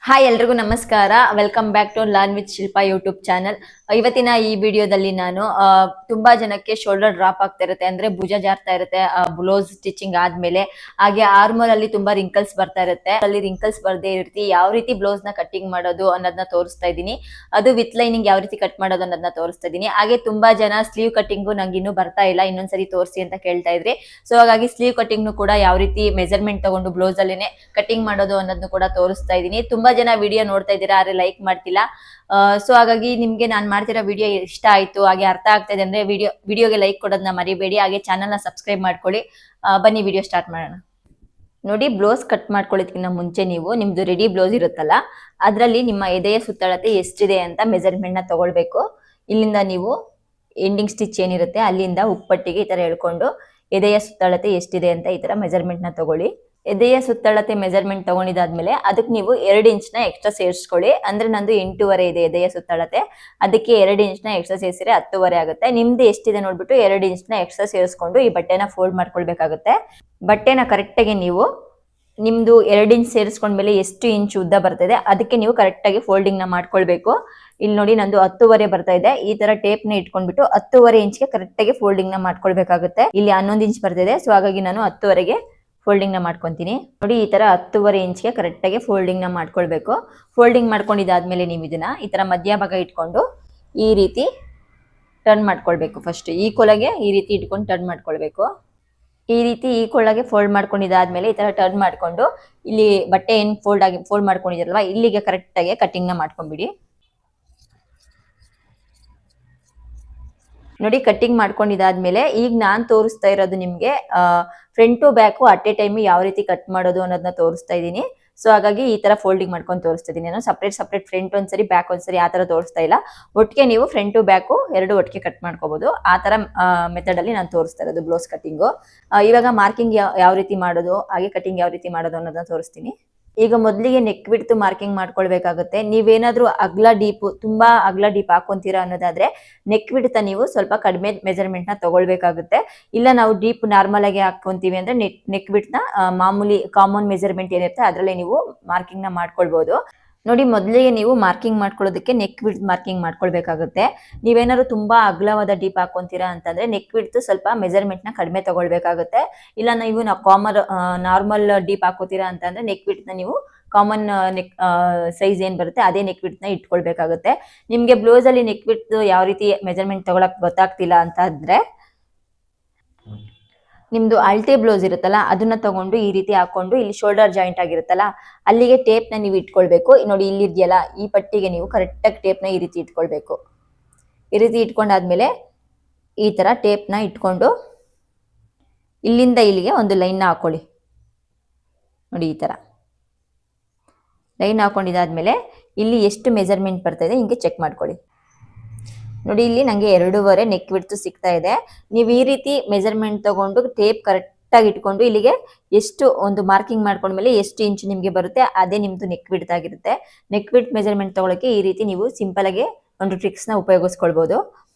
Hi ಎಲ್ರಿಗೂ ನಮಸ್ಕಾರ. Welcome back to learn with Shilpa YouTube channel. ಇವತ್ತಿನ ಈ ವಿಡಿಯೋದಲ್ಲಿ ನಾನು ತುಂಬಾ ಜನಕ್ಕೆ ಶೋಲ್ಡರ್ ಡ್ರಾಪ್ ಆಗ್ತಾ ಇರುತ್ತೆ, ಅಂದ್ರೆ ಭುಜ ಜಾರ್ತಾ ಇರುತ್ತೆ ಬ್ಲೌಸ್ ಸ್ಟಿಚಿಂಗ್ ಆದ್ಮೇಲೆ. ಹಾಗೆ ಆರ್ಮರ್ ಅಲ್ಲಿ ತುಂಬಾ ರಿಂಕಲ್ಸ್ ಬರ್ತಾ ಇರುತ್ತೆ. ಅಲ್ಲಿ ರಿಂಕಲ್ಸ್ ಬರ್ದೇ ಇರ್ತಿ ಯಾವ ರೀತಿ ಬ್ಲೌಸ್ ನ ಕಟ್ಟಿಂಗ್ ಮಾಡೋದು ಅನ್ನೋದನ್ನ ತೋರಿಸ್ತಾ ಇದ್ದೀನಿ. ಅದು ವಿತ್ ಲೈನಿಂಗ್ ಯಾವ ರೀತಿ ಕಟ್ ಮಾಡೋದು ಅನ್ನೋದನ್ನ ತೋರಿಸ್ತಾ ಇದ್ದೀನಿ. ಹಾಗೆ ತುಂಬಾ ಜನ ಸ್ಲೀವ್ ಕಟ್ಟಿಂಗು ನಂಗೆ ಇನ್ನೂ ಬರ್ತಾ ಇಲ್ಲ, ಇನ್ನೊಂದ್ಸರಿ ತೋರಿಸಿ ಅಂತ ಕೇಳ್ತಾ ಇದ್ರಿ. ಸೊ ಹಾಗಾಗಿ ಸ್ಲೀವ್ ಕಟ್ಟಿಂಗ್ ಕೂಡ ಯಾವ ರೀತಿ ಮೆಜರ್ಮೆಂಟ್ ತಗೊಂಡು ಬ್ಲೌಸ್ ಅಲ್ಲೇನೆ ಕಟ್ಟಿಂಗ್ ಮಾಡೋದು ಅನ್ನೋದನ್ನು ಕೂಡ ತೋರಿಸ್ತಾ ಇದ್ದೀನಿ. ತುಂಬಾ ಜನ ವಿಡಿಯೋ ನೋಡ್ತಾ ಇದ್ದೀರಾ, ಆದ್ರೆ ಲೈಕ್ ಮಾಡ್ತಿಲ್ಲ. ಸೊ ಹಾಗಾಗಿ ನಿಮ್ಗೆ ನಾನು ಮಾಡ್ತಿರೋ ವಿಡಿಯೋ ಇಷ್ಟ ಆಯ್ತು, ಹಾಗೆ ಅರ್ಥ ಆಗ್ತಾ ಇದೆ ಅಂದ್ರೆ ವಿಡಿಯೋಗೆ ಲೈಕ್ ಕೊಡೋದನ್ನ ಮರಿಬೇಡಿ. ಹಾಗೆ ಚಾನಲ್ ನ ಸಬ್ಸ್ಕ್ರೈಬ್ ಮಾಡ್ಕೊಳ್ಳಿ. ಬನ್ನಿ ವಿಡಿಯೋ ಸ್ಟಾರ್ಟ್ ಮಾಡೋಣ. ನೋಡಿ, ಬ್ಲೌಸ್ ಕಟ್ ಮಾಡ್ಕೊಳ್ಳೋದಕ್ಕಿಂತ ಮುಂಚೆ ನೀವು ನಿಮ್ದು ರೆಡಿ ಬ್ಲೌಸ್ ಇರುತ್ತಲ್ಲ, ಅದರಲ್ಲಿ ನಿಮ್ಮ ಎದೆಯ ಸುತ್ತಳತೆ ಎಷ್ಟಿದೆ ಅಂತ ಮೆಜರ್ಮೆಂಟ್ ನ ತಗೊಳ್ಬೇಕು. ಇಲ್ಲಿಂದ ನೀವು ಎಂಡಿಂಗ್ ಸ್ಟಿಚ್ ಏನಿರುತ್ತೆ ಅಲ್ಲಿಂದ ಉಪ್ಪಟ್ಟಿಗೆ ಈ ತರ ಹೇಳ್ಕೊಂಡು ಎದೆಯ ಸುತ್ತಳತೆ ಎಷ್ಟಿದೆ ಅಂತ ಈ ತರ ಮೆಜರ್ಮೆಂಟ್ ನ ತಗೊಳ್ಳಿ. ಎದೆಯ ಸುತ್ತಳತೆ ಮೆಜರ್ಮೆಂಟ್ ತಗೊಂಡಿದಾದ್ಮೇಲೆ ಅದಕ್ಕೆ ನೀವು 2 ಇಂಚ್ನ ಎಕ್ಸ್ಟ್ರಾ ಸೇರಿಸ್ಕೊಳ್ಳಿ. ಅಂದ್ರೆ ನಂದು 8.5 ಇದೆ ಎದೆಯ ಸುತ್ತಳತೆ, ಅದಕ್ಕೆ 2 ಇಂಚ್ನ ಎಕ್ಸ್ಟ್ರಾ ಸೇರಿಸಿದ್ರೆ 10.5 ಆಗುತ್ತೆ. ನಿಮ್ದು ಎಷ್ಟಿದೆ ನೋಡ್ಬಿಟ್ಟು 2 ಇಂಚ್ನ ಎಕ್ಸ್ಟ್ರಾ ಸೇರಿಸ್ಕೊಂಡು ಈ ಬಟ್ಟೆನ ಫೋಲ್ಡ್ ಮಾಡ್ಕೊಳ್ಬೇಕಾಗುತ್ತೆ. ಬಟ್ಟೆನ ಕರೆಕ್ಟಾಗಿ ನೀವು ನಿಮ್ದು 2 ಇಂಚ್ ಸೇರಿಸ್ಕೊಂಡ್ಮೇಲೆ ಎಷ್ಟು ಇಂಚ್ ಉದ್ದ ಬರ್ತದೆ ಅದಕ್ಕೆ ನೀವು ಕರೆಕ್ಟಾಗಿ ಫೋಲ್ಡಿಂಗ್ ನ ಮಾಡ್ಕೊಳ್ಬೇಕು. ಇಲ್ಲಿ ನೋಡಿ, ನಂದು 10.5 ಬರ್ತಾ ಇದೆ. ಈ ತರ ಟೇಪ್ ನ ಇಟ್ಕೊಂಡ್ಬಿಟ್ಟು 10.5 ಇಂಚ್ಗೆ ಕರೆಕ್ಟಾಗಿ ಫೋಲ್ಡಿಂಗ್ ನ ಮಾಡ್ಕೊಳ್ಬೇಕಾಗುತ್ತೆ. ಇಲ್ಲಿ 11 ಇಂಚ್ ಬರ್ತಿದೆ, ಸೊ ಹಾಗಾಗಿ ನಾನು 10.5ಗೆ ಫೋಲ್ಡಿಂಗ್ ನ ಮಾಡ್ಕೊಂತೀನಿ. ನೋಡಿ, ಈ ತರ 10.5 ಇಂಚ್ಗೆ ಕರೆಕ್ಟಾಗಿ ಫೋಲ್ಡಿಂಗ್ ನ ಮಾಡ್ಕೊಳ್ಬೇಕು. ಫೋಲ್ಡಿಂಗ್ ಮಾಡ್ಕೊಂಡಿದ್ದಾದ್ಮೇಲೆ ನೀವು ಇದನ್ನ ಈ ತರ ಮಧ್ಯಭಾಗ ಇಟ್ಕೊಂಡು ಈ ರೀತಿ ಟರ್ನ್ ಮಾಡ್ಕೊಳ್ಬೇಕು. ಫಸ್ಟ್ ಈಕ್ವಲ್ ಆಗಿ ಈ ರೀತಿ ಇಟ್ಕೊಂಡು ಟರ್ನ್ ಮಾಡ್ಕೊಳ್ಬೇಕು. ಈ ರೀತಿ ಈಕ್ವಲ್ ಆಗಿ ಫೋಲ್ಡ್ ಮಾಡ್ಕೊಂಡಿದ್ದಾದ್ಮೇಲೆ ಈ ತರ ಟರ್ನ್ ಮಾಡ್ಕೊಂಡು ಇಲ್ಲಿ ಬಟ್ಟೆ ಏನ್ ಫೋಲ್ಡ್ ಮಾಡ್ಕೊಂಡಿದಿರಲ್ವಾ, ಇಲ್ಲಿಗೆ ಕರೆಕ್ಟ್ ಆಗಿ ಕಟಿಂಗ್ ನ ಮಾಡ್ಕೊಂಡ್ಬಿಡಿ. ನೋಡಿ, ಕಟ್ಟಿಂಗ್ ಮಾಡ್ಕೊಂಡಿದ್ದಾದ್ಮೇಲೆ ಈಗ ನಾನ್ ತೋರಿಸ್ತಾ ಇರೋದು ನಿಮ್ಗೆ front to back at a time ಯಾವ ರೀತಿ ಕಟ್ ಮಾಡೋದು ಅನ್ನೋದನ್ನ ತೋರಿಸ್ತಾ ಇದ್ದೀನಿ. ಸೊ ಹಾಗಾಗಿ ಈ ತರ ಫೋಲ್ಡಿಂಗ್ ಮಾಡ್ಕೊಂಡು ತೋರಿಸ್ತಾ ಇದೀನಿ. ನಾನು ಸಪ್ರೇಟ್ ಫ್ರಂಟ್ ಒಂದ್ಸರಿ ಬ್ಯಾಕ್ ಒಂದ್ಸರಿ ಆ ತರ ತೋರಿಸ್ತಾ ಇಲ್ಲ. ಒಟ್ಟಿಗೆ ನೀವು ಫ್ರಂಟ್ ಟು ಬ್ಯಾಕ್ ಎರಡು ಒಟ್ಟಿಗೆ ಕಟ್ ಮಾಡ್ಕೋಬಹುದು. ಆ ತರ ಮೆಥಡ್ ಅಲ್ಲಿ ನಾನು ತೋರಿಸ್ತಾ ಇರೋದು ಬ್ಲೌಸ್ ಕಟ್ಟಿಂಗು. ಇವಾಗ ಮಾರ್ಕಿಂಗ್ ಯಾವ ರೀತಿ ಮಾಡೋದು, ಹಾಗೆ ಕಟಿಂಗ್ ಯಾವ ರೀತಿ ಮಾಡೋದು ಅನ್ನೋದನ್ನ ತೋರಿಸ್ತೀನಿ. ಈಗ ಮೊದಲಿಗೆ ನೆಕ್ ಬಿಡ್ತು ಮಾರ್ಕಿಂಗ್ ಮಾಡ್ಕೊಳ್ಬೇಕಾಗುತ್ತೆ. ನೀವೇನಾದ್ರೂ ತುಂಬಾ ಅಗ್ಲ ಡೀಪ್ ಹಾಕೊಂತೀರಾ ಅನ್ನೋದಾದ್ರೆ ನೆಕ್ ಬಿಡ್ತ ನೀವು ಸ್ವಲ್ಪ ಕಡಿಮೆ ಮೆಜರ್ಮೆಂಟ್ ನ ತಗೊಳ್ಬೇಕಾಗುತ್ತೆ. ಇಲ್ಲ ನಾವು ಡೀಪ್ ನಾರ್ಮಲ್ ಆಗಿ ಹಾಕೊಂತೀವಿ ಅಂದ್ರೆ ನೆಕ್ ಬಿಡ್ತ ಮಾಮೂಲಿ ಕಾಮನ್ ಮೆಜರ್ಮೆಂಟ್ ಏನಿರುತ್ತೆ ಅದರಲ್ಲೇ ನೀವು ಮಾರ್ಕಿಂಗ್ ನ ಮಾಡ್ಕೊಳ್ಬಹುದು. ನೋಡಿ, ಮೊದಲಿಗೆ ನೀವು ಮಾರ್ಕಿಂಗ್ ಮಾಡ್ಕೊಳ್ಳೋದಕ್ಕೆ ನೆಕ್ ವಿಡ್ತ್ ಮಾರ್ಕಿಂಗ್ ಮಾಡ್ಕೊಳ್ಬೇಕಾಗುತ್ತೆ. ನೀವೇನಾದ್ರು ತುಂಬಾ ಅಗಲವಾದ ಡೀಪ್ ಹಾಕೊಂತೀರಾ ಅಂತಂದ್ರೆ ನೆಕ್ ವಿಡ್ತ್ ಸ್ವಲ್ಪ ಮೆಜರ್ಮೆಂಟ್ ನ ಕಡಿಮೆ ತಗೊಳ್ಬೇಕಾಗುತ್ತೆ. ಇಲ್ಲ ನೀವು ನಾರ್ಮಲ್ ಡೀಪ್ ಹಾಕೋತೀರಾ ಅಂತಂದ್ರೆ ನೆಕ್ ವಿಡ್ತ್ ನ ನೀವು ಕಾಮನ್ ನೆಕ್ ಸೈಜ್ ಏನ್ ಬರುತ್ತೆ ಅದೇ ನೆಕ್ ವಿಡ್ತ್ ನ ಇಟ್ಕೊಳ್ಬೇಕಾಗುತ್ತೆ. ನಿಮ್ಗೆ ಬ್ಲೌಸ್ ಅಲ್ಲಿ ನೆಕ್ ವಿಡ್ತ್ ಯಾವ ರೀತಿ ಮೆಜರ್ಮೆಂಟ್ ತಗೊಳಕ್ ಗೊತ್ತಾಗ್ತಿಲ್ಲ ಅಂತ ಅಂದ್ರೆ ನಿಮ್ದು ಅಳತೆ ಬ್ಲೌಸ್ ಇರುತ್ತಲ್ಲ ಅದನ್ನ ತಗೊಂಡು ಈ ರೀತಿ ಹಾಕೊಂಡು ಇಲ್ಲಿ ಶೋಲ್ಡರ್ ಜಾಯಿಂಟ್ ಆಗಿರುತ್ತಲ್ಲ ಅಲ್ಲಿಗೆ ಟೇಪ್ ನ ನೀವು ಇಟ್ಕೊಳ್ಬೇಕು. ನೋಡಿ, ಇಲ್ಲಿ ಇದೆಯಲ್ಲ ಈ ಪಟ್ಟಿಗೆ ನೀವು ಕರೆಕ್ಟ್ ಆಗಿ ಟೇಪ್ ನ ಈ ರೀತಿ ಇಟ್ಕೊಳ್ಬೇಕು. ಈ ರೀತಿ ಇಟ್ಕೊಂಡಾದ್ಮೇಲೆ ಈ ತರ ಟೇಪ್ ನ ಇಟ್ಕೊಂಡು ಇಲ್ಲಿಂದ ಇಲ್ಲಿಗೆ ಒಂದು ಲೈನ್ ನ ಹಾಕೊಳ್ಳಿ. ನೋಡಿ, ಈ ತರ ಲೈನ್ ಹಾಕೊಂಡಿದ್ದಾದ್ಮೇಲೆ ಇಲ್ಲಿ ಎಷ್ಟು ಮೆಜರ್ಮೆಂಟ್ ಬರ್ತಾ ಇದೆ ಹಿಂಗೆ ಚೆಕ್ ಮಾಡ್ಕೊಳ್ಳಿ. ನೋಡಿ, ಇಲ್ಲಿ ನಂಗೆ 2.5 ನೆಕ್ ವಿಡ್ತ್ ಸಿಗ್ತಾ ಇದೆ. ನೀವು ಈ ರೀತಿ ಮೆಜರ್ಮೆಂಟ್ ತಗೊಂಡು ಟೇಪ್ ಕರೆಕ್ಟ್ ಆಗಿ ಇಟ್ಕೊಂಡು ಇಲ್ಲಿಗೆ ಎಷ್ಟು ಒಂದು ಮಾರ್ಕಿಂಗ್ ಮಾಡ್ಕೊಂಡ್ಮೇಲೆ ಎಷ್ಟು ಇಂಚ್ ನಿಮ್ಗೆ ಬರುತ್ತೆ ಅದೇ ನಿಮ್ದು ನೆಕ್ ವಿಡ್ತ್ ಆಗಿರುತ್ತೆ. ನೆಕ್ ವಿಡ್ತ್ ಮೆಜರ್ಮೆಂಟ್ ತಗೊಳಕ್ಕೆ ಈ ರೀತಿ ನೀವು ಸಿಂಪಲ್ ಆಗಿ ಒಂದು ಟ್ರಿಕ್ಸ್ ನ ಉಪಯೋಗಿಸ್ಕೊಳ್ಬಹುದು.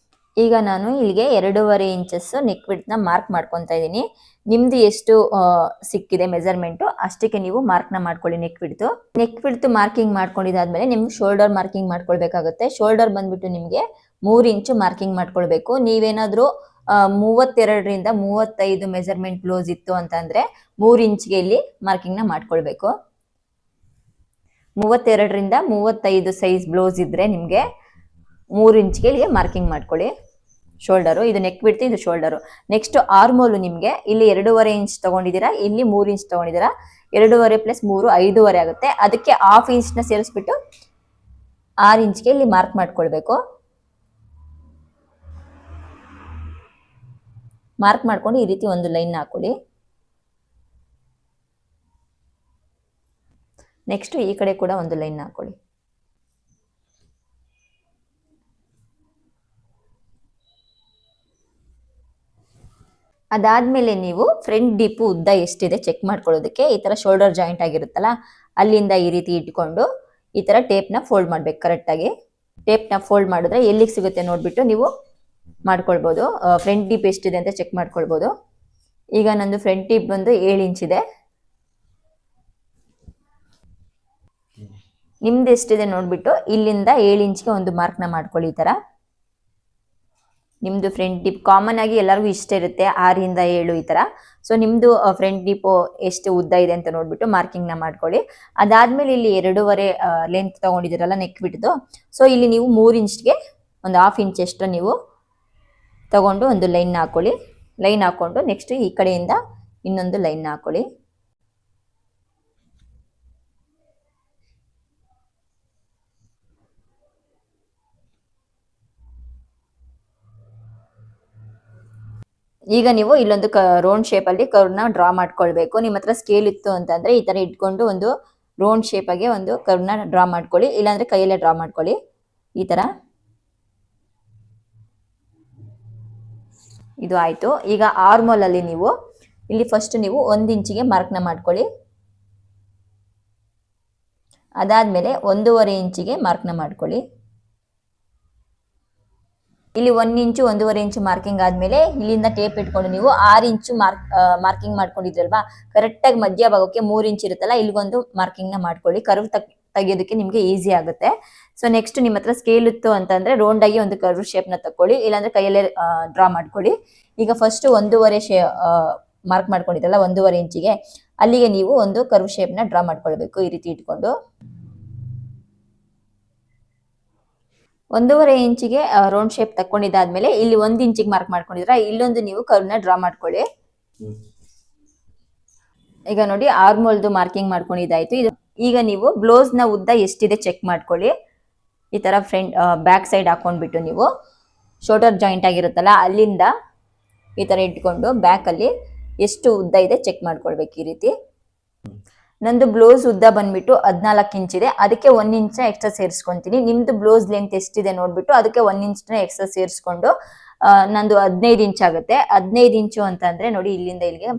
ಈಗ ನಾನು ಇಲ್ಲಿಗೆ 2.5 ಇಂಚಸ್ ನೆಕ್ ವಿಡ್ತ್ ನ ಮಾರ್ಕ್ ಮಾಡ್ಕೊಂತ ಇದ್ದೀನಿ. ನಿಮ್ದು ಎಷ್ಟು ಸಿಕ್ಕಿದೆ ಮೆಜರ್ಮೆಂಟ್ ಅಷ್ಟಕ್ಕೆ ನೀವು ಮಾರ್ಕ್ ನ ಮಾಡ್ಕೊಳ್ಳಿ. ನೆಕ್ ವಿಡ್ತ್ ಮಾರ್ಕಿಂಗ್ ಮಾಡ್ಕೊಂಡಿದ್ದಾದ್ಮೇಲೆ ನಿಮ್ಗೆ ಶೋಲ್ಡರ್ ಮಾರ್ಕಿಂಗ್ ಮಾಡ್ಕೊಳ್ಬೇಕಾಗುತ್ತೆ. ಶೋಲ್ಡರ್ ಬಂದ್ಬಿಟ್ಟು ನಿಮ್ಗೆ 3 ಇಂಚು ಮಾರ್ಕಿಂಗ್ ಮಾಡ್ಕೊಳ್ಬೇಕು. ನೀವೇನಾದ್ರೂ 32ರಿಂದ 35 ಮೆಜರ್ಮೆಂಟ್ ಬ್ಲೌಸ್ ಇತ್ತು ಅಂತಂದ್ರೆ 3 ಇಂಚ್ಗೆ ಇಲ್ಲಿ ಮಾರ್ಕಿಂಗ್ ನ ಮಾಡ್ಕೊಳ್ಬೇಕು. 32ರಿಂದ 35 ಸೈಜ್ ಬ್ಲೌಸ್ ಇದ್ರೆ ನಿಮ್ಗೆ 3 ಇಂಚ್ಗೆ ಇಲ್ಲಿಗೆ ಮಾರ್ಕಿಂಗ್ ಮಾಡ್ಕೊಳ್ಳಿ. ಶೋಲ್ಡರು ಇದು ನೆಕ್ ಬಿಡ್ತಿ, ಇದು ಶೋಲ್ಡರು. ನೆಕ್ಸ್ಟ್ ಆರ್ಮೋಲು ನಿಮ್ಗೆ ಇಲ್ಲಿ 2.5 ಇಂಚ್ ತಗೊಂಡಿದ್ದೀರಾ, ಇಲ್ಲಿ 3 ಇಂಚ್ ತಗೊಂಡಿದ್ದೀರಾ. 2.5 + 3 5.5 ಆಗುತ್ತೆ. ಅದಕ್ಕೆ 1/2 ಇಂಚ್ ನ ಸೇರಿಸ್ಬಿಟ್ಟು 6 ಇಂಚ್ಗೆ ಇಲ್ಲಿ ಮಾರ್ಕ್ ಮಾಡ್ಕೊಳ್ಬೇಕು. ಮಾರ್ಕ್ ಮಾಡ್ಕೊಂಡು ಈ ರೀತಿ ಒಂದು ಲೈನ್ ಹಾಕೊಳ್ಳಿ. ನೆಕ್ಸ್ಟ್ ಈ ಕಡೆ ಕೂಡ ಒಂದು ಲೈನ್ ಹಾಕೊಳ್ಳಿ. ಅದಾದ್ಮೇಲೆ ನೀವು ಫ್ರಂಟ್ ಡೀಪು ಉದ್ದ ಎಷ್ಟಿದೆ ಚೆಕ್ ಮಾಡ್ಕೊಳ್ಳೋದಕ್ಕೆ ಈ ತರ ಶೋಲ್ಡರ್ ಜಾಯಿಂಟ್ ಆಗಿರುತ್ತಲ್ಲ ಅಲ್ಲಿಂದ ಈ ರೀತಿ ಇಟ್ಕೊಂಡು ಈ ತರ ಟೇಪ್ ನ ಫೋಲ್ಡ್ ಮಾಡ್ಬೇಕು. ಕರೆಕ್ಟ್ ಆಗಿ ಟೇಪ್ ನ ಫೋಲ್ಡ್ ಮಾಡಿದ್ರೆ ಎಲ್ಲಿಗೆ ಸಿಗುತ್ತೆ ನೋಡ್ಬಿಟ್ಟು ನೀವು ಮಾಡ್ಕೊಳ್ಬಹುದು. ಫ್ರಂಟ್ ಡೀಪ್ ಎಷ್ಟಿದೆ ಅಂತ ಚೆಕ್ ಮಾಡ್ಕೊಳ್ಬಹುದು. ಈಗ ನಂದು ಫ್ರಂಟ್ ಡೀಪ್ ಬಂದು 7 ಇಂಚ್ ಇದೆ. ನಿಮ್ದು ಎಷ್ಟಿದೆ ನೋಡ್ಬಿಟ್ಟು ಇಲ್ಲಿಂದ 7 ಇಂಚ್ಗೆ ಒಂದು ಮಾರ್ಕ್ನ ಮಾಡ್ಕೊಳ್ಳಿ. ಈ ತರ ನಿಮ್ದು ಫ್ರಂಟ್ ಡಿಪ್ ಕಾಮನ್ ಆಗಿ ಎಲ್ಲರಿಗೂ ಇಷ್ಟ ಇರುತ್ತೆ 6 ಇಂದ 7 ಈ ತರ. ಸೊ ನಿಮ್ದು ಫ್ರಂಟ್ ಡಿಪ್ ಎಷ್ಟು ಉದ್ದ ಇದೆ ಅಂತ ನೋಡ್ಬಿಟ್ಟು ಮಾರ್ಕಿಂಗ್ ನ ಮಾಡ್ಕೊಳ್ಳಿ. ಅದಾದ್ಮೇಲೆ ಇಲ್ಲಿ 2.5 ಲೆಂತ್ ತಗೊಂಡಿದ್ದೀರಲ್ಲ ನೆಕ್ ಬಿಟ್ಟು, ಸೊ ಇಲ್ಲಿ ನೀವು 3 ಇಂಚ್ಗೆ ಒಂದು 1/2 ಇಂಚ್ ಅಷ್ಟು ನೀವು ತಗೊಂಡು ಒಂದು ಲೈನ್ ಹಾಕೊಳ್ಳಿ. ಲೈನ್ ಹಾಕೊಂಡು ನೆಕ್ಸ್ಟ್ ಈ ಕಡೆಯಿಂದ ಇನ್ನೊಂದು ಲೈನ್ ಹಾಕೊಳ್ಳಿ. ಈಗ ನೀವು ಇಲ್ಲೊಂದು ರೌಂಡ್ ಶೇಪ್ ಅಲ್ಲಿ ಕರ್ವ್ನ ಡ್ರಾ ಮಾಡ್ಕೊಳ್ಬೇಕು. ನಿಮ್ಮ ಹತ್ರ ಸ್ಕೇಲ್ ಇತ್ತು ಅಂತಂದ್ರೆ ಈ ತರ ಇಟ್ಕೊಂಡು ಒಂದು ರೌಂಡ್ ಶೇಪ್ ಆಗಿ ಒಂದು ಕರ್ವ್ನ ಡ್ರಾ ಮಾಡ್ಕೊಳ್ಳಿ, ಇಲ್ಲಾಂದ್ರೆ ಕೈಯಲ್ಲೇ ಡ್ರಾ ಮಾಡ್ಕೊಳ್ಳಿ. ಈ ತರ ಇದು ಆಯ್ತು. ಈಗ ಆರ್ಮೋಲ್ ಅಲ್ಲಿ ನೀವು ಇಲ್ಲಿ ಫಸ್ಟ್ ನೀವು 1 ಇಂಚಿಗೆ ಮಾರ್ಕ್ನ ಮಾಡ್ಕೊಳ್ಳಿ. ಅದಾದ್ಮೇಲೆ 1.5 ಇಂಚಿಗೆ ಮಾರ್ಕ್ನ ಮಾಡ್ಕೊಳ್ಳಿ. ಇಲ್ಲಿ 1 ಇಂಚು 1.5 ಇಂಚು ಮಾರ್ಕಿಂಗ್ ಆದ್ಮೇಲೆ ಇಲ್ಲಿಂದ ಟೇಪ್ ಇಟ್ಕೊಂಡು ನೀವು 6 ಇಂಚು ಮಾರ್ಕಿಂಗ್ ಮಾಡ್ಕೊಂಡಿದ್ರಲ್ವಾ, ಕರೆಕ್ಟ್ ಆಗಿ ಮಧ್ಯ ಭಾಗಕ್ಕೆ 3 ಇಂಚ್ ಇರುತ್ತಲ್ಲ, ಇಲ್ಲಿಗೊಂದು ಮಾರ್ಕಿಂಗ್ ನ ಮಾಡ್ಕೊಳ್ಳಿ. ಕರ್ವ್ ತೆಗಿಯೋದಕ್ಕೆ ನಿಮ್ಗೆ ಈಸಿ ಆಗುತ್ತೆ. ಸೊ ನೆಕ್ಸ್ಟ್ ನಿಮ್ಮ ಹತ್ರ ಸ್ಕೇಲ್ ಇತ್ತು ಅಂತಂದ್ರೆ ರೌಂಡ್ ಆಗಿ ಒಂದು ಕರ್ವ್ ಶೇಪ್ ನ ತಕೊಳ್ಳಿ, ಇಲ್ಲಾಂದ್ರೆ ಕೈಯಲ್ಲೇ ಡ್ರಾ ಮಾಡ್ಕೊಳ್ಳಿ. ಈಗ ಫಸ್ಟ್ 1.5 ಮಾರ್ಕ್ ಮಾಡ್ಕೊಂಡಿದ್ರಲ್ಲ 1.5 ಇಂಚಿಗೆ, ಅಲ್ಲಿಗೆ ನೀವು ಒಂದು ಕರ್ವ್ ಶೇಪ್ ನ ಡ್ರಾ ಮಾಡ್ಕೊಳ್ಬೇಕು. ಈ ರೀತಿ ಇಟ್ಕೊಂಡು 1.5 ಇಂಚಿಗೆ ರೌಂಡ್ ಶೇಪ್ ತಕೊಂಡಿದ್ದಾದ್ಮೇಲೆ ಇಲ್ಲಿ 1 ಇಂಚಿಗೆ ಮಾರ್ಕ್ ಮಾಡ್ಕೊಂಡಿದ್ರ, ಇಲ್ಲೊಂದು ನೀವು ಕರ್ವ್ನ ಡ್ರಾ ಮಾಡ್ಕೊಳ್ಳಿ. ಈಗ ನೋಡಿ ಆರ್ಮೋಲ್ದು ಮಾರ್ಕಿಂಗ್ ಮಾಡ್ಕೊಂಡಿದ್ದಾಯ್ತು. ಈಗ ನೀವು ಬ್ಲೌಸ್ ನ ಉದ್ದ ಎಷ್ಟಿದೆ ಚೆಕ್ ಮಾಡ್ಕೊಳ್ಳಿ. ಈ ತರ ಫ್ರಂಟ್ ಬ್ಯಾಕ್ ಸೈಡ್ ಹಾಕೊಂಡ್ಬಿಟ್ಟು ನೀವು ಶೋಲ್ಡರ್ ಜಾಯಿಂಟ್ ಆಗಿರುತ್ತಲ್ಲ ಅಲ್ಲಿಂದ ಈ ತರ ಇಟ್ಕೊಂಡು ಬ್ಯಾಕ್ ಅಲ್ಲಿ ಎಷ್ಟು ಉದ್ದ ಇದೆ ಚೆಕ್ ಮಾಡ್ಕೊಳ್ಬೇಕು. ಈ ರೀತಿ ನಂದು ಬ್ಲೌಸ್ ಉದ್ದ ಬಂದ್ಬಿಟ್ಟು 14 ಇಂಚ್ ಇದೆ, ಅದಕ್ಕೆ 1 ಇಂಚ್ ಎಕ್ಸ್ಟ್ರಾ ಸೇರಿಸ್ಕೊಂತೀನಿ. ನಿಮ್ದು ಬ್ಲೌಸ್ ಲೆಂತ್ ಎಷ್ಟಿದೆ ನೋಡ್ಬಿಟ್ಟು ಅದಕ್ಕೆ 1 ಇಂಚ್ ಎಕ್ಸ್ಟ್ರಾ ಸೇರಿಸ್ಕೊಂಡು ನಂದು 15 ಇಂಚ್ ಆಗುತ್ತೆ. 15 ಇಂಚು ಅಂತ ಅಂದ್ರೆ ನೋಡಿ ಇಲ್ಲಿಂದ ಇಲ್ಲಿಗೆ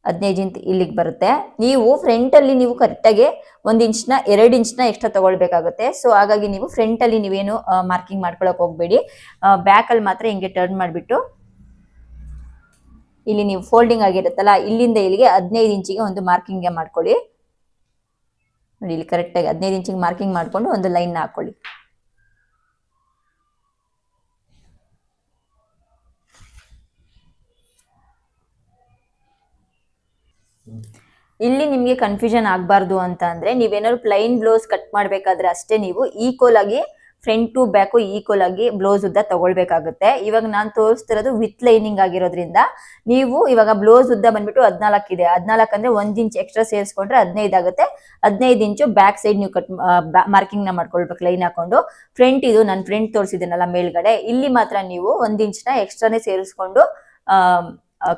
15 ಇಂಚ್ ಇಲ್ಲಿಗೆ ಬರುತ್ತೆ. ನೀವು ಫ್ರಂಟ್ ಅಲ್ಲಿ ನೀವು ಕರೆಕ್ಟ್ ಆಗಿ 1 ಇಂಚ್ನ 2 ಇಂಚ್ನ ಎಕ್ಸ್ಟ್ರಾ ತಗೊಳ್ಬೇಕಾಗುತ್ತೆ. ಸೊ ಹಾಗಾಗಿ ನೀವು ಫ್ರಂಟ್ ಅಲ್ಲಿ ನೀವೇನು ಮಾರ್ಕಿಂಗ್ ಮಾಡ್ಕೊಳಕ್ ಹೋಗ್ಬೇಡಿ. ಬ್ಯಾಕ್ ಅಲ್ಲಿ ಮಾತ್ರ ಹಿಂಗೆ ಟರ್ನ್ ಮಾಡ್ಬಿಟ್ಟು ಇಲ್ಲಿ ನೀವು ಫೋಲ್ಡಿಂಗ್ ಆಗಿರುತ್ತಲ್ಲ ಇಲ್ಲಿಂದ ಇಲ್ಲಿಗೆ 15 ಇಂಚಿಗೆ ಒಂದು ಮಾರ್ಕಿಂಗ್ ಮಾಡ್ಕೊಳ್ಳಿ. ನೋಡಿ ಇಲ್ಲಿ ಕರೆಕ್ಟ್ ಆಗಿ 15 ಇಂಚಿಗೆ ಮಾರ್ಕಿಂಗ್ ಮಾಡ್ಕೊಂಡು ಒಂದು ಲೈನ್ ಹಾಕೊಳ್ಳಿ. ಇಲ್ಲಿ ನಿಮ್ಗೆ ಕನ್ಫ್ಯೂಷನ್ ಆಗ್ಬಾರ್ದು ಅಂತ ಅಂದ್ರೆ ನೀವೇನಾದ್ರು ಪ್ಲೈನ್ ಬ್ಲೌಸ್ ಕಟ್ ಮಾಡ್ಬೇಕಾದ್ರೆ ಅಷ್ಟೇ ನೀವು ಈಕ್ವಲ್ ಆಗಿ ಫ್ರಂಟ್ ಟು ಬ್ಯಾಕ್ ಈಕ್ವಲ್ ಆಗಿ ಬ್ಲೌಸ್ ಉದ್ದ ತಗೊಳ್ಬೇಕಾಗುತ್ತೆ. ಇವಾಗ ನಾನು ತೋರಿಸ್ತಿರೋದು ವಿತ್ ಲೈನಿಂಗ್ ಆಗಿರೋದ್ರಿಂದ ನೀವು ಇವಾಗ ಬ್ಲೌಸ್ ಉದ್ದ ಬಂದ್ಬಿಟ್ಟು 14 ಇದೆ. 14 ಅಂದ್ರೆ 1 ಇಂಚ್ ಎಕ್ಸ್ಟ್ರಾ ಸೇರಿಸ್ಕೊಂಡ್ರೆ 15 ಆಗುತ್ತೆ. 15 ಇಂಚು ಬ್ಯಾಕ್ ಸೈಡ್ ನೀವು ಕಟ್ ಮಾರ್ಕಿಂಗ್ ನ ಮಾಡ್ಕೊಳ್ಬೇಕು ಲೈನ್ ಹಾಕೊಂಡು. ಫ್ರಂಟ್ ಇದು ನಾನು ಫ್ರಂಟ್ ತೋರಿಸಿದ್ದೀನಲ್ಲ ಮೇಲ್ಗಡೆ, ಇಲ್ಲಿ ಮಾತ್ರ ನೀವು 1 ಇಂಚ್ನ ಎಕ್ಸ್ಟ್ರಾನೇ ಸೇರಿಸ್ಕೊಂಡು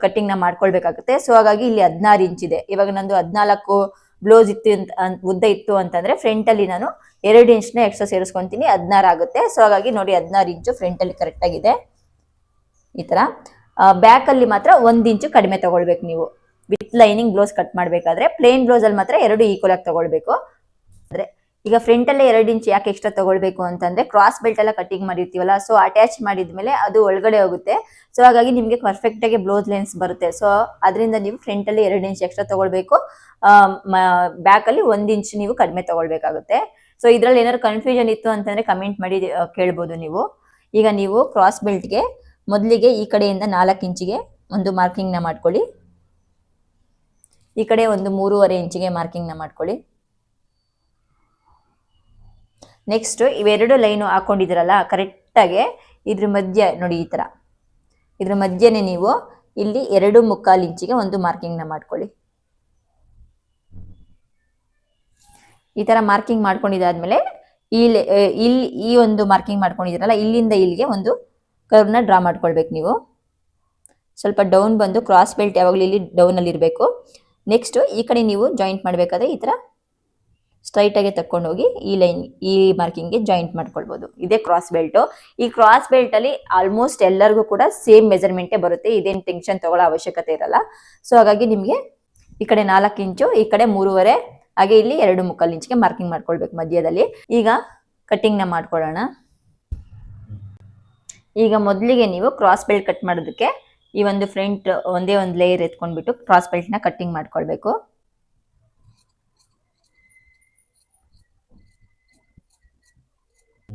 ಕಟ್ಟಿಂಗ್ ನ ಮಾಡ್ಕೊಳ್ಬೇಕಾಗುತ್ತೆ. ಸೊ ಹಾಗಾಗಿ ಇಲ್ಲಿ 16 ಇಂಚ್ ಇದೆ. ಇವಾಗ ನಂದು 14 ಬ್ಲೌಸ್ ಇತ್ತು ಉದ್ದ ಇತ್ತು ಅಂತಂದ್ರೆ ಫ್ರಂಟ್ ಅಲ್ಲಿ ನಾನು 2 ಇಂಚ್ನ ಎಕ್ಸ್ಟ್ರಾ ಸೇರಿಸ್ಕೊಂತೀನಿ, 16 ಆಗುತ್ತೆ. ಸೊ ಹಾಗಾಗಿ ನೋಡಿ 16 ಇಂಚು ಫ್ರಂಟ್ ಅಲ್ಲಿ ಕರೆಕ್ಟ್ ಆಗಿದೆ. ಈ ತರ ಬ್ಯಾಕ್ ಅಲ್ಲಿ ಮಾತ್ರ 1 ಇಂಚು ಕಡಿಮೆ ತಗೊಳ್ಬೇಕು ನೀವು ವಿತ್ ಲೈನಿಂಗ್ ಬ್ಲೌಸ್ ಕಟ್ ಮಾಡ್ಬೇಕಾದ್ರೆ. ಪ್ಲೇನ್ ಬ್ಲೌಸ್ ಅಲ್ಲಿ ಮಾತ್ರ 2 ಈಕ್ವಲ್ ಆಗಿ ತಗೊಳ್ಬೇಕು. ಅಂದ್ರೆ ಈಗ ಫ್ರಂಟ್ ಅಲ್ಲೇ 2 ಇಂಚ್ ಯಾಕೆ ಎಕ್ಸ್ಟ್ರಾ ತಗೊಳ್ಬೇಕು ಅಂತಂದ್ರೆ ಕ್ರಾಸ್ ಬೆಲ್ಟ್ ಎಲ್ಲ ಕಟಿಂಗ್ ಮಾಡಿರ್ತೀವಲ್ಲ, ಸೊ ಅಟ್ಯಾಚ್ ಮಾಡಿದ್ಮೇಲೆ ಅದು ಒಳಗಡೆ ಹೋಗುತ್ತೆ. ಸೊ ಹಾಗಾಗಿ ನಿಮ್ಗೆ ಪರ್ಫೆಕ್ಟ್ ಆಗಿ ಬ್ಲೌಸ್ ಲೆನ್ಸ್ ಬರುತ್ತೆ. ಸೊ ಅದರಿಂದ ನೀವು ಫ್ರಂಟ್ ಅಲ್ಲಿ 2 ಇಂಚ್ ಎಕ್ಸ್ಟ್ರಾ ತಗೊಳ್ಬೇಕು, ಬ್ಯಾಕ್ ಅಲ್ಲಿ 1 ಇಂಚ್ ನೀವು ಕಡಿಮೆ ತಗೊಳ್ಬೇಕಾಗುತ್ತೆ. ಸೊ ಇದ್ರಲ್ಲಿ ಏನಾದ್ರು ಕನ್ಫ್ಯೂಷನ್ ಇತ್ತು ಅಂತಂದ್ರೆ ಕಮೆಂಟ್ ಮಾಡಿ ಕೇಳ್ಬೋದು ನೀವು. ಈಗ ನೀವು ಕ್ರಾಸ್ ಬೆಲ್ಟ್ಗೆ ಮೊದಲಿಗೆ ಈ ಕಡೆಯಿಂದ 4 ಇಂಚಿಗೆ ಒಂದು ಮಾರ್ಕಿಂಗ್ ನ ಮಾಡ್ಕೊಳ್ಳಿ. ಈ ಕಡೆ ಒಂದು 3.5 ಇಂಚಿಗೆ ಮಾರ್ಕಿಂಗ್ ನ ಮಾಡ್ಕೊಳ್ಳಿ. ನೆಕ್ಸ್ಟ್ ಇವೆರಡು ಲೈನ್ ಹಾಕೊಂಡಿದ್ರಲ್ಲ ಕರೆಕ್ಟ್ ಆಗಿ ಇದ್ರ ಮಧ್ಯ ನೋಡಿ ಈ ತರ ಇದ್ರ ಮಧ್ಯನೇ ನೀವು ಇಲ್ಲಿ 2.25 ಇಂಚಿಗೆ ಒಂದು ಮಾರ್ಕಿಂಗ್ ನ ಮಾಡ್ಕೊಳ್ಳಿ. ಈ ತರ ಮಾರ್ಕಿಂಗ್ ಮಾಡ್ಕೊಂಡಿದ್ದಾದ್ಮೇಲೆ ಇಲ್ಲಿ ಈ ಒಂದು ಮಾರ್ಕಿಂಗ್ ಮಾಡ್ಕೊಂಡಿದ್ದೀರಲ್ಲ ಇಲ್ಲಿಂದ ಇಲ್ಲಿಗೆ ಒಂದು ಕರ್ವ್ ನ ಡ್ರಾ ಮಾಡ್ಕೊಳ್ಬೇಕು. ನೀವು ಸ್ವಲ್ಪ ಡೌನ್ ಬಂದು ಕ್ರಾಸ್ ಬೆಲ್ಟ್ ಯಾವಾಗಲೂ ಇಲ್ಲಿ ಡೌನ್ ಅಲ್ಲಿ ಇರಬೇಕು. ನೆಕ್ಸ್ಟ್ ಈ ಕಡೆ ನೀವು ಜಾಯಿಂಟ್ ಮಾಡಬೇಕಾದ್ರೆ ಈ ತರ ಸ್ಟ್ರೈಟ್ ಆಗಿ ತಕೊಂಡು ಹೋಗಿ ಈ ಲೈನ್ ಈ ಮಾರ್ಕಿಂಗ್ ಗೆ ಜಾಯಿಂಟ್ ಮಾಡ್ಕೊಳ್ಬಹುದು. ಇದೇ ಕ್ರಾಸ್ ಬೆಲ್ಟ್. ಈ ಕ್ರಾಸ್ ಬೆಲ್ಟ್ ಅಲ್ಲಿ ಆಲ್ಮೋಸ್ಟ್ ಎಲ್ಲರಿಗೂ ಕೂಡ ಸೇಮ್ ಮೆಜರ್ಮೆಂಟೇ ಬರುತ್ತೆ, ಇದೇನು ಟೆನ್ಷನ್ ತಗೊಳ್ಳೋ ಅವಶ್ಯಕತೆ ಇರಲ್ಲ. ಸೊ ಹಾಗಾಗಿ ನಿಮ್ಗೆ ಈ ಕಡೆ 4 ಇಂಚು ಈ ಕಡೆ 3.5 ಹಾಗೆ ಇಲ್ಲಿ 2.25 ಇಂಚ್ಗೆ ಮಾರ್ಕಿಂಗ್ ಮಾಡ್ಕೊಳ್ಬೇಕು ಮಧ್ಯದಲ್ಲಿ. ಈಗ ಕಟಿಂಗ್ ನ ಮಾಡ್ಕೊಳ್ಳೋಣ. ಈಗ ಮೊದಲಿಗೆ ನೀವು ಕ್ರಾಸ್ ಬೆಲ್ಟ್ ಕಟ್ ಮಾಡೋದಕ್ಕೆ ಈ ಒಂದು ಫ್ರಂಟ್ ಒಂದೇ ಒಂದು ಲೇಯರ್ ಎತ್ಕೊಂಡ್ಬಿಟ್ಟು ಕ್ರಾಸ್ ಬೆಲ್ಟ್ ನ ಕಟ್ಟಿಂಗ್ ಮಾಡ್ಕೊಳ್ಬೇಕು.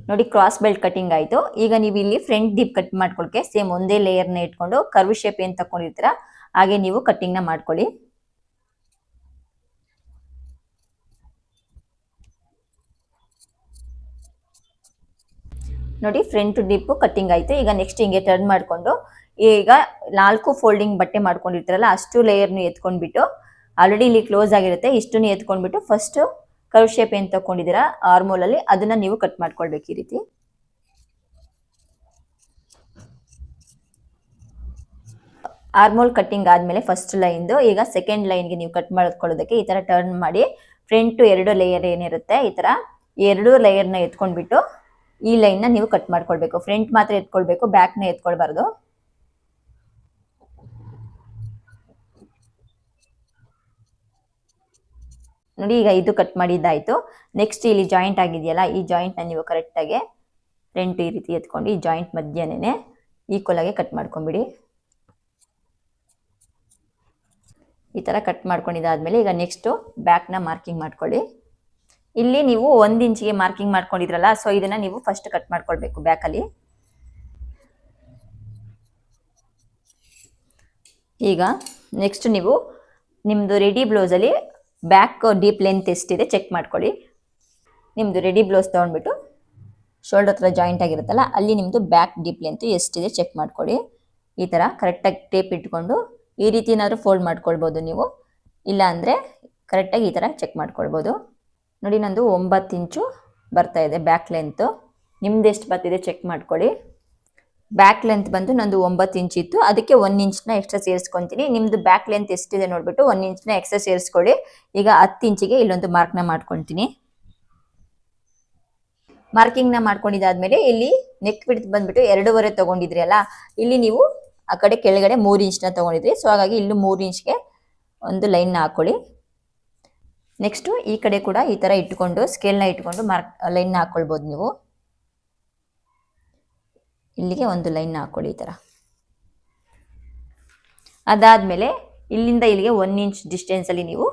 ನೋಡಿ ಕ್ರಾಸ್ ಬೆಲ್ಟ್ ಕಟಿಂಗ್ ಆಯಿತು. ಈಗ ನೀವು ಇಲ್ಲಿ ಫ್ರಂಟ್ ಡೀಪ್ ಕಟ್ ಮಾಡ್ಕೊಳಕ್ಕೆ ಸೇಮ್ ಒಂದೇ ಲೇಯರ್ನ ಇಟ್ಕೊಂಡು ಕರ್ವ್ ಶೇಪ್ ಏನು ತಗೊಂಡಿರ್ತೀರಾ ಹಾಗೆ ನೀವು ಕಟ್ಟಿಂಗ್ನ ಮಾಡ್ಕೊಳ್ಳಿ. ನೋಡಿ ಫ್ರಂಟ್ ಡೀಪ್ ಕಟ್ಟಿಂಗ್ ಆಯಿತು. ಈಗ ನೆಕ್ಸ್ಟ್ ಹಿಂಗೆ ಟರ್ನ್ ಮಾಡಿಕೊಂಡು ಈಗ 4 ಫೋಲ್ಡಿಂಗ್ ಬಟ್ಟೆ ಮಾಡ್ಕೊಂಡಿರ್ತಾರಲ್ಲ ಅಷ್ಟು ಲೇಯರ್ನು ಎತ್ಕೊಂಡ್ಬಿಟ್ಟು ಆಲ್ರೆಡಿ ಇಲ್ಲಿ ಕ್ಲೋಸ್ ಆಗಿರುತ್ತೆ ಇಷ್ಟನ್ನು ಎತ್ಕೊಂಡ್ಬಿಟ್ಟು ಫಸ್ಟ್ ಕರ್ವ್ ಶೇಪ್ ಏನು ತಗೊಂಡಿದ್ದೀರಾ ಆರ್ಮೋಲಲ್ಲಿ ಅದನ್ನ ನೀವು ಕಟ್ ಮಾಡ್ಕೊಳ್ಬೇಕು ಈ ರೀತಿ. ಆರ್ಮೋಲ್ ಕಟ್ಟಿಂಗ್ ಆದಮೇಲೆ ಫಸ್ಟ್ ಲೈನ್ದು ಈಗ ಸೆಕೆಂಡ್ ಲೈನ್ಗೆ ನೀವು ಕಟ್ ಮಾಡ್ಕೊಳ್ಳೋದಕ್ಕೆ ಈ ಥರ ಟರ್ನ್ ಮಾಡಿ ಫ್ರಂಟ್ 2 ಲೇಯರ್ ಏನಿರುತ್ತೆ ಈ ಥರ 2 ಲೇಯರ್ನ ಎತ್ಕೊಂಡ್ಬಿಟ್ಟು ಈ ಲೈನ್ನ ನೀವು ಕಟ್ ಮಾಡ್ಕೊಳ್ಬೇಕು. ಫ್ರಂಟ್ ಮಾತ್ರ ಎತ್ಕೊಳ್ಬೇಕು, ಬ್ಯಾಕ್ನ ಎತ್ಕೊಳ್ಬಾರ್ದು. ನೋಡಿ ಈಗ ಇದು ಕಟ್ ಮಾಡಿದ್ದಾಯಿತು. ನೆಕ್ಸ್ಟ್ ಇಲ್ಲಿ ಜಾಯಿಂಟ್ ಆಗಿದೆಯಲ್ಲ ಈ ಜಾಯಿಂಟ್ನ ನೀವು ಕರೆಕ್ಟಾಗಿ ಫ್ರಂಟ್ ಈ ರೀತಿ ಎತ್ಕೊಂಡು ಈ ಜಾಯಿಂಟ್ ಮಧ್ಯನೇ ಈಕ್ವಲ್ ಆಗಿ ಕಟ್ ಮಾಡ್ಕೊಂಬಿಡಿ. ಈ ಥರ ಕಟ್ ಮಾಡ್ಕೊಂಡಿದ್ದಾದ್ಮೇಲೆ ಈಗ ನೆಕ್ಸ್ಟು ಬ್ಯಾಕ್ನ ಮಾರ್ಕಿಂಗ್ ಮಾಡ್ಕೊಳ್ಳಿ. ಇಲ್ಲಿ ನೀವು 1 ಇಂಚಿಗೆ ಮಾರ್ಕಿಂಗ್ ಮಾಡ್ಕೊಂಡಿದ್ರಲ್ಲ ಸೊ ಇದನ್ನ ನೀವು ಫಸ್ಟ್ ಕಟ್ ಮಾಡ್ಕೊಳ್ಬೇಕು ಬ್ಯಾಕಲ್ಲಿ. ಈಗ ನೆಕ್ಸ್ಟ್ ನೀವು ನಿಮ್ಮದು ರೆಡಿ ಬ್ಲೌಸಲ್ಲಿ ಬ್ಯಾಕ್ ಡೀಪ್ ಲೆಂತ್ ಎಷ್ಟಿದೆ ಚೆಕ್ ಮಾಡ್ಕೊಳ್ಳಿ. ನಿಮ್ಮದು ರೆಡಿ ಬ್ಲೌಸ್ ತೊಗೊಂಡ್ಬಿಟ್ಟು ಶೋಲ್ಡರ್ ಹತ್ರ ಜಾಯಿಂಟ್ ಆಗಿರುತ್ತಲ್ಲ ಅಲ್ಲಿ ನಿಮ್ಮದು ಬ್ಯಾಕ್ ಡೀಪ್ ಲೆಂತ್ ಎಷ್ಟಿದೆ ಚೆಕ್ ಮಾಡ್ಕೊಳ್ಳಿ. ಈ ಥರ ಕರೆಕ್ಟಾಗಿ ಟೇಪ್ ಇಟ್ಕೊಂಡು ಈ ರೀತಿ ಏನಾದರೂ ಫೋಲ್ಡ್ ಮಾಡ್ಕೊಳ್ಬೋದು ನೀವು, ಇಲ್ಲ ಅಂದರೆ ಕರೆಕ್ಟಾಗಿ ಈ ಥರ ಚೆಕ್ ಮಾಡ್ಕೊಳ್ಬೋದು. ನೋಡಿ ನಂದು 9 ಇಂಚು ಬರ್ತಾ ಇದೆ ಬ್ಯಾಕ್ ಲೆಂತು. ನಿಮ್ದು ಎಷ್ಟು ಬರ್ತಿದೆ ಚೆಕ್ ಮಾಡ್ಕೊಳ್ಳಿ. ಬ್ಯಾಕ್ ಲೆಂತ್ ಬಂದು ನಂದು 9 ಇಂಚ್ ಇತ್ತು, ಅದಕ್ಕೆ 1 ಇಂಚ್ನ ಎಕ್ಸ್ಟ್ರಾ ಸೇರಿಸ್ಕೊತೀನಿ. ನಿಮ್ಮದು ಬ್ಯಾಕ್ ಲೆಂತ್ ಎಷ್ಟಿದೆ ನೋಡಿಬಿಟ್ಟು 1 ಇಂಚ್ನ ಎಕ್ಸ್ಟ್ರಾ ಸೇರಿಸ್ಕೊಳ್ಳಿ. ಈಗ 10 ಇಂಚಿಗೆ ಇಲ್ಲೊಂದು ಮಾರ್ಕ್ನ ಮಾಡ್ಕೊಳ್ತೀನಿ. ಮಾರ್ಕಿಂಗ್ನ ಮಾಡ್ಕೊಂಡಿದ್ದಾದ್ಮೇಲೆ ಇಲ್ಲಿ ನೆಕ್ ಬಿಡ್ತು ಬಂದ್ಬಿಟ್ಟು 2.5 ತೊಗೊಂಡಿದ್ರಿ ಅಲ್ಲ, ಇಲ್ಲಿ ನೀವು ಆ ಕಡೆ ಕೆಳಗಡೆ 3 ಇಂಚ್ನ ತೊಗೊಂಡಿದ್ರಿ. ಸೊ ಹಾಗಾಗಿ ಇಲ್ಲೂ 3 ಇಂಚ್ಗೆ ಒಂದು ಲೈನ್ನ ಹಾಕೊಳ್ಳಿ. ನೆಕ್ಸ್ಟು ಈ ಕಡೆ ಕೂಡ ಈ ಥರ ಇಟ್ಕೊಂಡು ಸ್ಕೇಲ್ನ ಇಟ್ಕೊಂಡು ಲೈನ್ನ ಹಾಕ್ಕೊಳ್ಬೋದು ನೀವು. ಇಲ್ಲಿಗೆ ಒಂದು ಲೈನ್ನ ಹಾಕ್ಕೊಳ್ಳಿ ಈ ಥರ. ಅದಾದಮೇಲೆ ಇಲ್ಲಿಂದ ಇಲ್ಲಿಗೆ 1 ಇಂಚ್ ಡಿಸ್ಟೆನ್ಸಲ್ಲಿ ನೀವು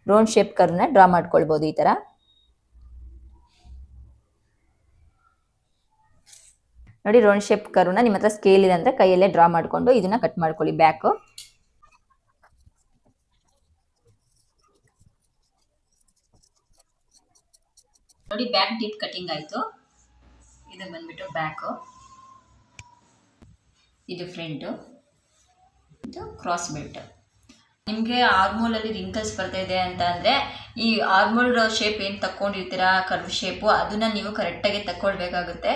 ರೌಂಡ್ ಶೇಪ್ ಕರ್ವ್ನ ಡ್ರಾ ಮಾಡ್ಕೊಳ್ಬೋದು ಈ ಥರ. ನೋಡಿ ರೌಂಡ್ ಶೇಪ್ ಕರ್ವ್ನ ನಿಮ್ಮ ಹತ್ರ ಸ್ಕೇಲ್ ಇದೆ ಅಂದರೆ ಕೈಯಲ್ಲೇ ಡ್ರಾ ಮಾಡಿಕೊಂಡು ಇದನ್ನ ಕಟ್ ಮಾಡ್ಕೊಳ್ಳಿ ಬ್ಯಾಕು. ನೋಡಿ ಬ್ಯಾಕ್ ಡೀಪ್ ಕಟಿಂಗ್ ಆಯಿತು. ಇದು ಬಂದ್ಬಿಟ್ಟು ಬ್ಯಾಕು, ಇದು ಫ್ರಂಟು, ಇದು ಕ್ರಾಸ್ ಬೆಲ್ಟ್. ನಿಮಗೆ ಆರ್ಮೋಲಲ್ಲಿ ರಿಂಕಲ್ಸ್ ಬರ್ತಾ ಇದೆ ಅಂತ ಅಂದರೆ ಈ ಆರ್ಮೋಲ್ ಶೇಪ್ ಏನು ತಕ್ಕೊಂಡಿರ್ತೀರಾ ಕರ್ವ್ ಶೇಪು ಅದನ್ನು ನೀವು ಕರೆಕ್ಟಾಗಿ ತಗೊಳ್ಬೇಕಾಗುತ್ತೆ.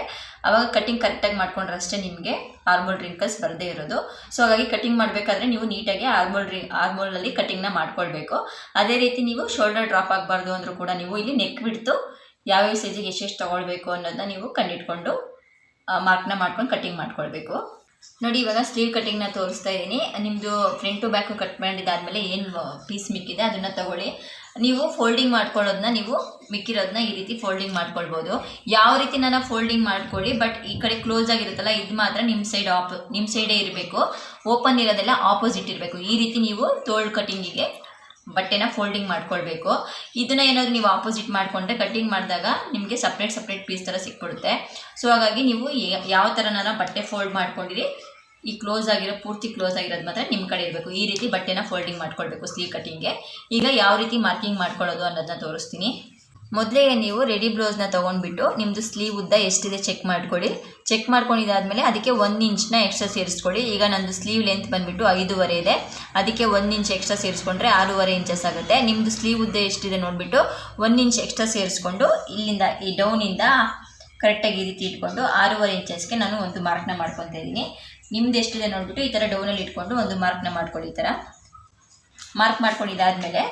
ಆವಾಗ ಕಟಿಂಗ್ ಕರೆಕ್ಟಾಗಿ ಮಾಡ್ಕೊಂಡ್ರೆ ಅಷ್ಟೇ ನಿಮಗೆ ಆರ್ಮೋಲ್ ರಿಂಕಲ್ಸ್ ಬರದೇ ಇರೋದು. ಸೊ ಹಾಗಾಗಿ ಕಟಿಂಗ್ ಮಾಡಬೇಕಾದ್ರೆ ನೀವು ನೀಟಾಗಿ ಆರ್ಮೋಲಲ್ಲಿ ಕಟಿಂಗ್ನ ಮಾಡ್ಕೊಳ್ಬೇಕು. ಅದೇ ರೀತಿ ನೀವು ಶೋಲ್ಡರ್ ಡ್ರಾಪ್ ಆಗಬಾರ್ದು ಅಂದರೂ ಕೂಡ ನೀವು ಇಲ್ಲಿ ನೆಕ್ ಬಿಡ್ತು ಯಾವ್ಯಾವ ಸೈಜಿಗೆ ಎಷ್ಟೆಷ್ಟು ತೊಗೊಳ್ಬೇಕು ಅನ್ನೋದನ್ನ ನೀವು ಕಂಡಿಟ್ಕೊಂಡು ಮಾರ್ಕ್ನ ಮಾಡ್ಕೊಂಡು ಕಟಿಂಗ್ ಮಾಡ್ಕೊಳ್ಬೇಕು. ನೋಡಿ ಇವಾಗ ಸ್ಲೀವ್ ಕಟಿಂಗ್ನ ತೋರಿಸ್ತಾ ಇದ್ದೀನಿ. ನಿಮ್ಮದು ಫ್ರಂಟು ಬ್ಯಾಕು ಕಟ್ ಮಾಡಿದ್ದಾದಮೇಲೆ ಏನು ಪೀಸ್ ಮಿಕ್ಕಿದೆ ಅದನ್ನು ತಗೊಳ್ಳಿ. ನೀವು ಫೋಲ್ಡಿಂಗ್ ಮಾಡ್ಕೊಳ್ಳೋದನ್ನ ನೀವು ಮಿಕ್ಕಿರೋದನ್ನ ಈ ರೀತಿ ಫೋಲ್ಡಿಂಗ್ ಮಾಡ್ಕೊಳ್ಬೋದು. ಯಾವ ರೀತಿ ನಾನು ಫೋಲ್ಡಿಂಗ್ ಮಾಡ್ಕೊಳ್ಳಿ, ಬಟ್ ಈ ಕಡೆ ಕ್ಲೋಸ್ ಆಗಿರುತ್ತಲ್ಲ ಇದು ಮಾತ್ರ ನಿಮ್ಮ ಸೈಡೇ ಇರಬೇಕು. ಓಪನ್ ಇರೋದೆಲ್ಲ ಆಪೋಸಿಟ್ ಇರಬೇಕು. ಈ ರೀತಿ ನೀವು ತೋಳ್ ಕಟಿಂಗಿಗೆ ಬಟ್ಟೆನ ಫೋಲ್ಡಿಂಗ್ ಮಾಡ್ಕೊಳ್ಬೇಕು. ಇದನ್ನ ಏನಾದರೂ ನೀವು ಆಪೋಸಿಟ್ ಮಾಡಿಕೊಂಡ್ರೆ ಕಟಿಂಗ್ ಮಾಡಿದಾಗ ನಿಮಗೆ ಸಪ್ರೇಟ್ ಪೀಸ್ ಥರ ಸಿಕ್ಬಿಡುತ್ತೆ. ಸೊ ಹಾಗಾಗಿ ನೀವು ಯಾವ ಥರನಾರ ಬಟ್ಟೆ ಫೋಲ್ಡ್ ಮಾಡ್ಕೊಂಡಿರಿ ಈ ಪೂರ್ತಿ ಕ್ಲೋಸ್ ಆಗಿರೋದು ಮಾತ್ರ ನಿಮ್ಮ ಕಡೆ ಇರಬೇಕು. ಈ ರೀತಿ ಬಟ್ಟೆನ ಫೋಲ್ಡಿಂಗ್ ಮಾಡ್ಕೊಳ್ಬೇಕು ಸ್ಲೀವ್ ಕಟಿಂಗ್ಗೆ. ಈಗ ಯಾವ ರೀತಿ ಮಾರ್ಕಿಂಗ್ ಮಾಡ್ಕೊಳ್ಳೋದು ಅನ್ನೋದನ್ನ ತೋರಿಸ್ತೀನಿ. ಮೊದಲಿಗೆ ನೀವು ರೆಡಿ ಬ್ಲೌಸ್ನ ತೊಗೊಂಡ್ಬಿಟ್ಟು ನಿಮ್ಮದು ಸ್ಲೀವ್ ಉದ್ದ ಎಷ್ಟಿದೆ ಚೆಕ್ ಮಾಡ್ಕೊಳ್ಳಿ. ಚೆಕ್ ಮಾಡ್ಕೊಂಡಿದ್ದಾದಮೇಲೆ ಅದಕ್ಕೆ 1 ಇಂಚ್ನ ಎಕ್ಸ್ಟ್ರಾ ಸೇರಿಸ್ಕೊಳ್ಳಿ. ಈಗ ನಂದು ಸ್ಲೀವ್ ಲೆಂತ್ ಬಂದುಬಿಟ್ಟು 5.5 ಇದೆ, ಅದಕ್ಕೆ 1 ಇಂಚ್ ಎಕ್ಸ್ಟ್ರಾ ಸೇರಿಸ್ಕೊಂಡ್ರೆ 6.5 ಇಂಚಸ್ ಆಗುತ್ತೆ. ನಿಮ್ಮದು ಸ್ಲೀವ್ ಉದ್ದ ಎಷ್ಟಿದೆ ನೋಡಿಬಿಟ್ಟು 1 ಇಂಚ್ ಎಕ್ಸ್ಟ್ರಾ ಸೇರಿಸ್ಕೊಂಡು ಇಲ್ಲಿಂದ ಈ ಡೌನಿಂದ ಕರೆಕ್ಟಾಗಿ ಈ ರೀತಿ ಇಟ್ಕೊಂಡು 6.5 ಇಂಚಸ್ಗೆ ನಾನು ಒಂದು ಮಾರ್ಕ್ನ ಮಾಡ್ಕೊತಾ ಇದ್ದೀನಿ. ನಿಮ್ದು ಎಷ್ಟಿದೆ ನೋಡಿಬಿಟ್ಟು ಈ ಥರ ಡೌನಲ್ಲಿ ಇಟ್ಕೊಂಡು ಒಂದು ಮಾರ್ಕ್ನ ಮಾಡ್ಕೊಳ್ಳಿ. ಈ ಥರ ಮಾರ್ಕ್ ಮಾಡ್ಕೊಂಡಿದ್ದಾದಮೇಲೆ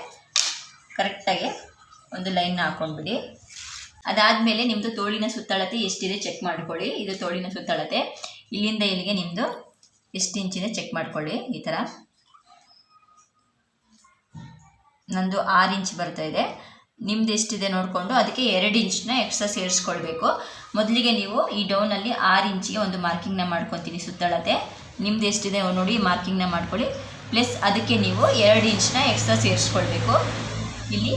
ಕರೆಕ್ಟಾಗಿ ಒಂದು ಲೈನ್ನ ಹಾಕ್ಕೊಂಡ್ಬಿಡಿ. ಅದಾದಮೇಲೆ ನಿಮ್ಮದು ತೋಳಿನ ಸುತ್ತಳತೆ ಎಷ್ಟಿದೆ ಚೆಕ್ ಮಾಡ್ಕೊಳ್ಳಿ. ಇದು ತೋಳಿನ ಸುತ್ತಳತೆ ಇಲ್ಲಿಂದ ಇಲ್ಲಿಗೆ ನಿಮ್ಮದು ಎಷ್ಟು ಇಂಚಿದೆ ಚೆಕ್ ಮಾಡ್ಕೊಳ್ಳಿ. ಈ ಥರ ನಂದು 6 ಇಂಚ್ ಬರ್ತಾ ಇದೆ. ನಿಮ್ದು ಎಷ್ಟಿದೆ ನೋಡಿಕೊಂಡು ಅದಕ್ಕೆ 2 ಇಂಚ್ನ ಎಕ್ಸ್ಟ್ರಾ ಸೇರಿಸ್ಕೊಳ್ಬೇಕು. ಮೊದಲಿಗೆ ನೀವು ಈ ಡೌನಲ್ಲಿ 6 ಇಂಚಿಗೆ ಒಂದು ಮಾರ್ಕಿಂಗ್ನ ಮಾಡ್ಕೊತೀನಿ ಸುತ್ತಳತೆ. ನಿಮ್ದು ಎಷ್ಟಿದೆ ನೋಡಿ ಮಾರ್ಕಿಂಗ್ನ ಮಾಡ್ಕೊಳ್ಳಿ. ಪ್ಲಸ್ ಅದಕ್ಕೆ ನೀವು 2 ಇಂಚ್ನ ಎಕ್ಸ್ಟ್ರಾ ಸೇರಿಸ್ಕೊಳ್ಬೇಕು. ಇಲ್ಲಿ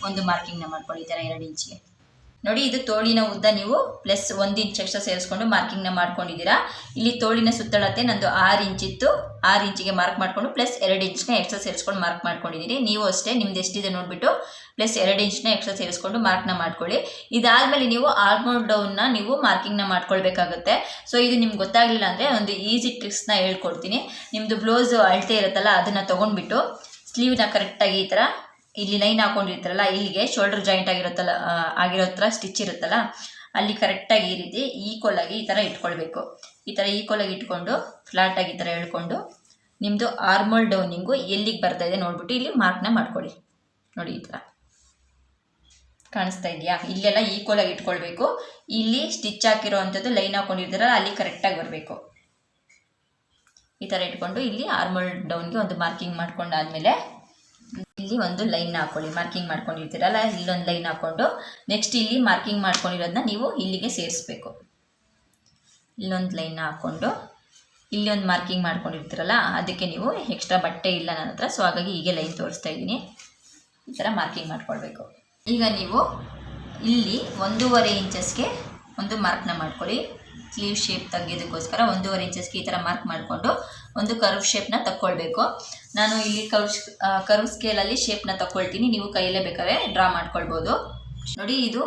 ಒಂದು ಮಾರ್ಕಿಂಗ್ನ ಮಾಡ್ಕೊಳ್ಳಿ ಈ ಥರ 2 ಇಂಚಿಗೆ. ನೋಡಿ ಇದು ತೋಳಿನ ಉದ್ದ ನೀವು ಪ್ಲಸ್ 1 ಇಂಚ್ ಎಕ್ಸ್ಟ್ರಾ ಸೇರಿಸ್ಕೊಂಡು ಮಾರ್ಕಿಂಗ್ನ ಮಾಡ್ಕೊಂಡಿದ್ದೀರಾ. ಇಲ್ಲಿ ತೋಳಿನ ಸುತ್ತಳತೆ ನಂದು 6 ಇಂಚ್ ಇತ್ತು, 6 ಇಂಚಿಗೆ ಮಾರ್ಕ್ ಮಾಡಿಕೊಂಡು ಪ್ಲಸ್ 2 ಇಂಚ್ನ ಎಕ್ಸ್ಟ್ರಾ ಸೇರಿಸ್ಕೊಂಡು ಮಾರ್ಕ್ ಮಾಡ್ಕೊಂಡಿದ್ದೀನಿ. ನೀವು ಅಷ್ಟೇ ನಿಮ್ದು ಎಷ್ಟಿದೆ ನೋಡಿಬಿಟ್ಟು ಪ್ಲಸ್ 2 ಇಂಚ್ನ ಎಕ್ಸ್ಟ್ರಾ ಸೇರಿಸ್ಕೊಂಡು ಮಾರ್ಕ್ನ ಮಾಡ್ಕೊಳ್ಳಿ. ಇದಾದಮೇಲೆ ನೀವು ಆರ್ಮೋಲ್ ಡೌನ್ನ ನೀವು ಮಾರ್ಕಿಂಗ್ನ ಮಾಡ್ಕೊಳ್ಬೇಕಾಗುತ್ತೆ. ಸೊ ಇದು ನಿಮ್ಗೆ ಗೊತ್ತಾಗಲಿಲ್ಲ ಅಂದರೆ ಒಂದು ಈಸಿ ಟ್ರಿಕ್ಸ್ನ ಹೇಳ್ಕೊಡ್ತೀನಿ. ನಿಮ್ಮದು ಬ್ಲೌಸು ಅಳತೆ ಇರುತ್ತಲ್ಲ ಅದನ್ನು ತೊಗೊಂಡ್ಬಿಟ್ಟು ಸ್ಲೀವ್ನ ಕರೆಕ್ಟಾಗಿ ಈ ಥರ ಇಲ್ಲಿ ಲೈನ್ ಹಾಕೊಂಡಿರ್ತಾರಲ್ಲ ಇಲ್ಲಿಗೆ ಶೋಲ್ಡರ್ ಜಾಯಿಂಟ್ ಆಗಿರೋ ಹತ್ರ ಸ್ಟಿಚ್ ಇರುತ್ತಲ್ಲ ಅಲ್ಲಿ ಕರೆಕ್ಟಾಗಿ ಈ ರೀತಿ ಈಕ್ವಲ್ ಆಗಿ ಈ ಥರ ಇಟ್ಕೊಳ್ಬೇಕು. ಈ ಥರ ಈಕ್ವಲ್ ಆಗಿ ಇಟ್ಕೊಂಡು ಫ್ಲಾಟಾಗಿ ಈ ಥರ ಎಳ್ಕೊಂಡು ನಿಮ್ಮದು ಆರ್ಮೋಲ್ ಡೌನಿಂಗು ಎಲ್ಲಿಗೆ ಬರ್ತಾ ಇದೆ ನೋಡ್ಬಿಟ್ಟು ಇಲ್ಲಿ ಮಾರ್ಕ್ನ ಮಾಡ್ಕೊಳ್ಳಿ. ನೋಡಿ ಈ ಥರ ಕಾಣಿಸ್ತಾ ಇದೆಯಾ? ಇಲ್ಲೆಲ್ಲ ಈಕ್ವಲ್ ಆಗಿ ಇಟ್ಕೊಳ್ಬೇಕು. ಇಲ್ಲಿ ಸ್ಟಿಚ್ ಹಾಕಿರೋ ಅಂಥದ್ದು ಲೈನ್ ಹಾಕೊಂಡಿರ್ತಾರಲ್ಲ ಅಲ್ಲಿ ಕರೆಕ್ಟಾಗಿ ಬರಬೇಕು. ಈ ಥರ ಇಟ್ಕೊಂಡು ಇಲ್ಲಿ ಆರ್ಮೋಲ್ ಡೌನ್ಗೆ ಒಂದು ಮಾರ್ಕಿಂಗ್ ಮಾಡ್ಕೊಂಡಾದ್ಮೇಲೆ ಇಲ್ಲಿ ಒಂದು ಲೈನ್ ಹಾಕೊಳ್ಳಿ. ಮಾರ್ಕಿಂಗ್ ಮಾಡ್ಕೊಂಡಿರ್ತೀರಲ್ಲ ಇಲ್ಲೊಂದು ಲೈನ್ ಹಾಕ್ಕೊಂಡು ನೆಕ್ಸ್ಟ್ ಇಲ್ಲಿ ಮಾರ್ಕಿಂಗ್ ಮಾಡ್ಕೊಂಡಿರೋದನ್ನ ನೀವು ಇಲ್ಲಿಗೆ ಸೇರಿಸ್ಬೇಕು. ಇಲ್ಲೊಂದು ಲೈನ್ ಹಾಕ್ಕೊಂಡು ಇಲ್ಲಿ ಒಂದು ಮಾರ್ಕಿಂಗ್ ಮಾಡ್ಕೊಂಡಿರ್ತೀರಲ್ಲ ಅದಕ್ಕೆ ನೀವು ಎಕ್ಸ್ಟ್ರಾ ಬಟ್ಟೆ ಇಲ್ಲ ನನ್ನ ಹತ್ರ, ಸೊ ಹಾಗಾಗಿ ಹೀಗೆ ಲೈನ್ ತೋರಿಸ್ತಾ ಇದ್ದೀನಿ. ಈ ಥರ ಮಾರ್ಕಿಂಗ್ ಮಾಡ್ಕೊಳ್ಬೇಕು. ಈಗ ನೀವು ಇಲ್ಲಿ 1.5 ಇಂಚಸ್ಗೆ ಒಂದು ಮಾರ್ಕ್ನ ಮಾಡ್ಕೊಳ್ಳಿ. ಸ್ಲೀವ್ ಶೇಪ್ ತೆಗೆಯೋದಕ್ಕೋಸ್ಕರ 1.5 ಇಂಚಸ್ಗೆ ಈ ಥರ ಮಾರ್ಕ್ ಮಾಡಿಕೊಂಡು ಒಂದು ಕರ್ವ್ ಶೇಪ್ನ ತಕ್ಕೊಳ್ಬೇಕು. ನಾನು ಇಲ್ಲಿ ಕರ್ವ್ ಸ್ಕೇಲಲ್ಲಿ ಶೇಪ್ನ ತಗೊಳ್ತೀನಿ, ನೀವು ಕೈಯಲ್ಲೇ ಬೇಕಾದ್ರೆ ಡ್ರಾ ಮಾಡ್ಕೊಳ್ಬೋದು. ನೋಡಿ ಇದು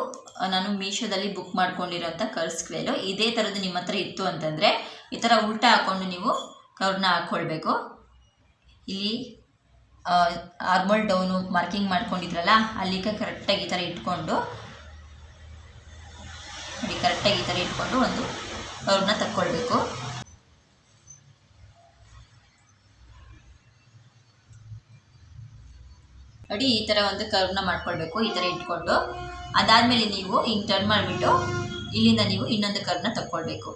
ನಾನು ಮೀಶೋದಲ್ಲಿ ಬುಕ್ ಮಾಡ್ಕೊಂಡಿರೋಂಥ ಕರ್ವ್ ಸ್ಕೇಲು. ಇದೇ ಥರದ್ದು ನಿಮ್ಮ ಹತ್ರ ಇತ್ತು ಅಂತಂದರೆ ಈ ಥರ ಉಲ್ಟಾ ಹಾಕ್ಕೊಂಡು ನೀವು ಕರ್ವ್ನ ಹಾಕ್ಕೊಳ್ಬೇಕು. ಇಲ್ಲಿ ಆರ್ಮೋಲ್ ಡೌನು ಮಾರ್ಕಿಂಗ್ ಮಾಡ್ಕೊಂಡಿದ್ರಲ್ಲ ಅಲ್ಲಿಗೆ ಕರೆಕ್ಟಾಗಿ ಈ ಥರ ಇಟ್ಕೊಂಡು ನೋಡಿ ಕರೆಕ್ಟಾಗಿ ಈ ಥರ ಇಟ್ಕೊಂಡು ಒಂದು ಕರ್ವ್ನ ತಕ್ಕೊಳ್ಬೇಕು. ನೋಡಿ ಈ ಥರ ಒಂದು ಕರ್ವ್ನ ಮಾಡ್ಕೊಳ್ಬೇಕು. ಈ ಥರ ಇಟ್ಕೊಂಡು ಅದಾದಮೇಲೆ ನೀವು ಹಿಂಗೆ ಟರ್ನ್ ಮಾಡಿಬಿಟ್ಟು ಇಲ್ಲಿಂದ ನೀವು ಇನ್ನೊಂದು ಕರ್ವ್ನ ತಕ್ಕೊಳ್ಬೇಕು.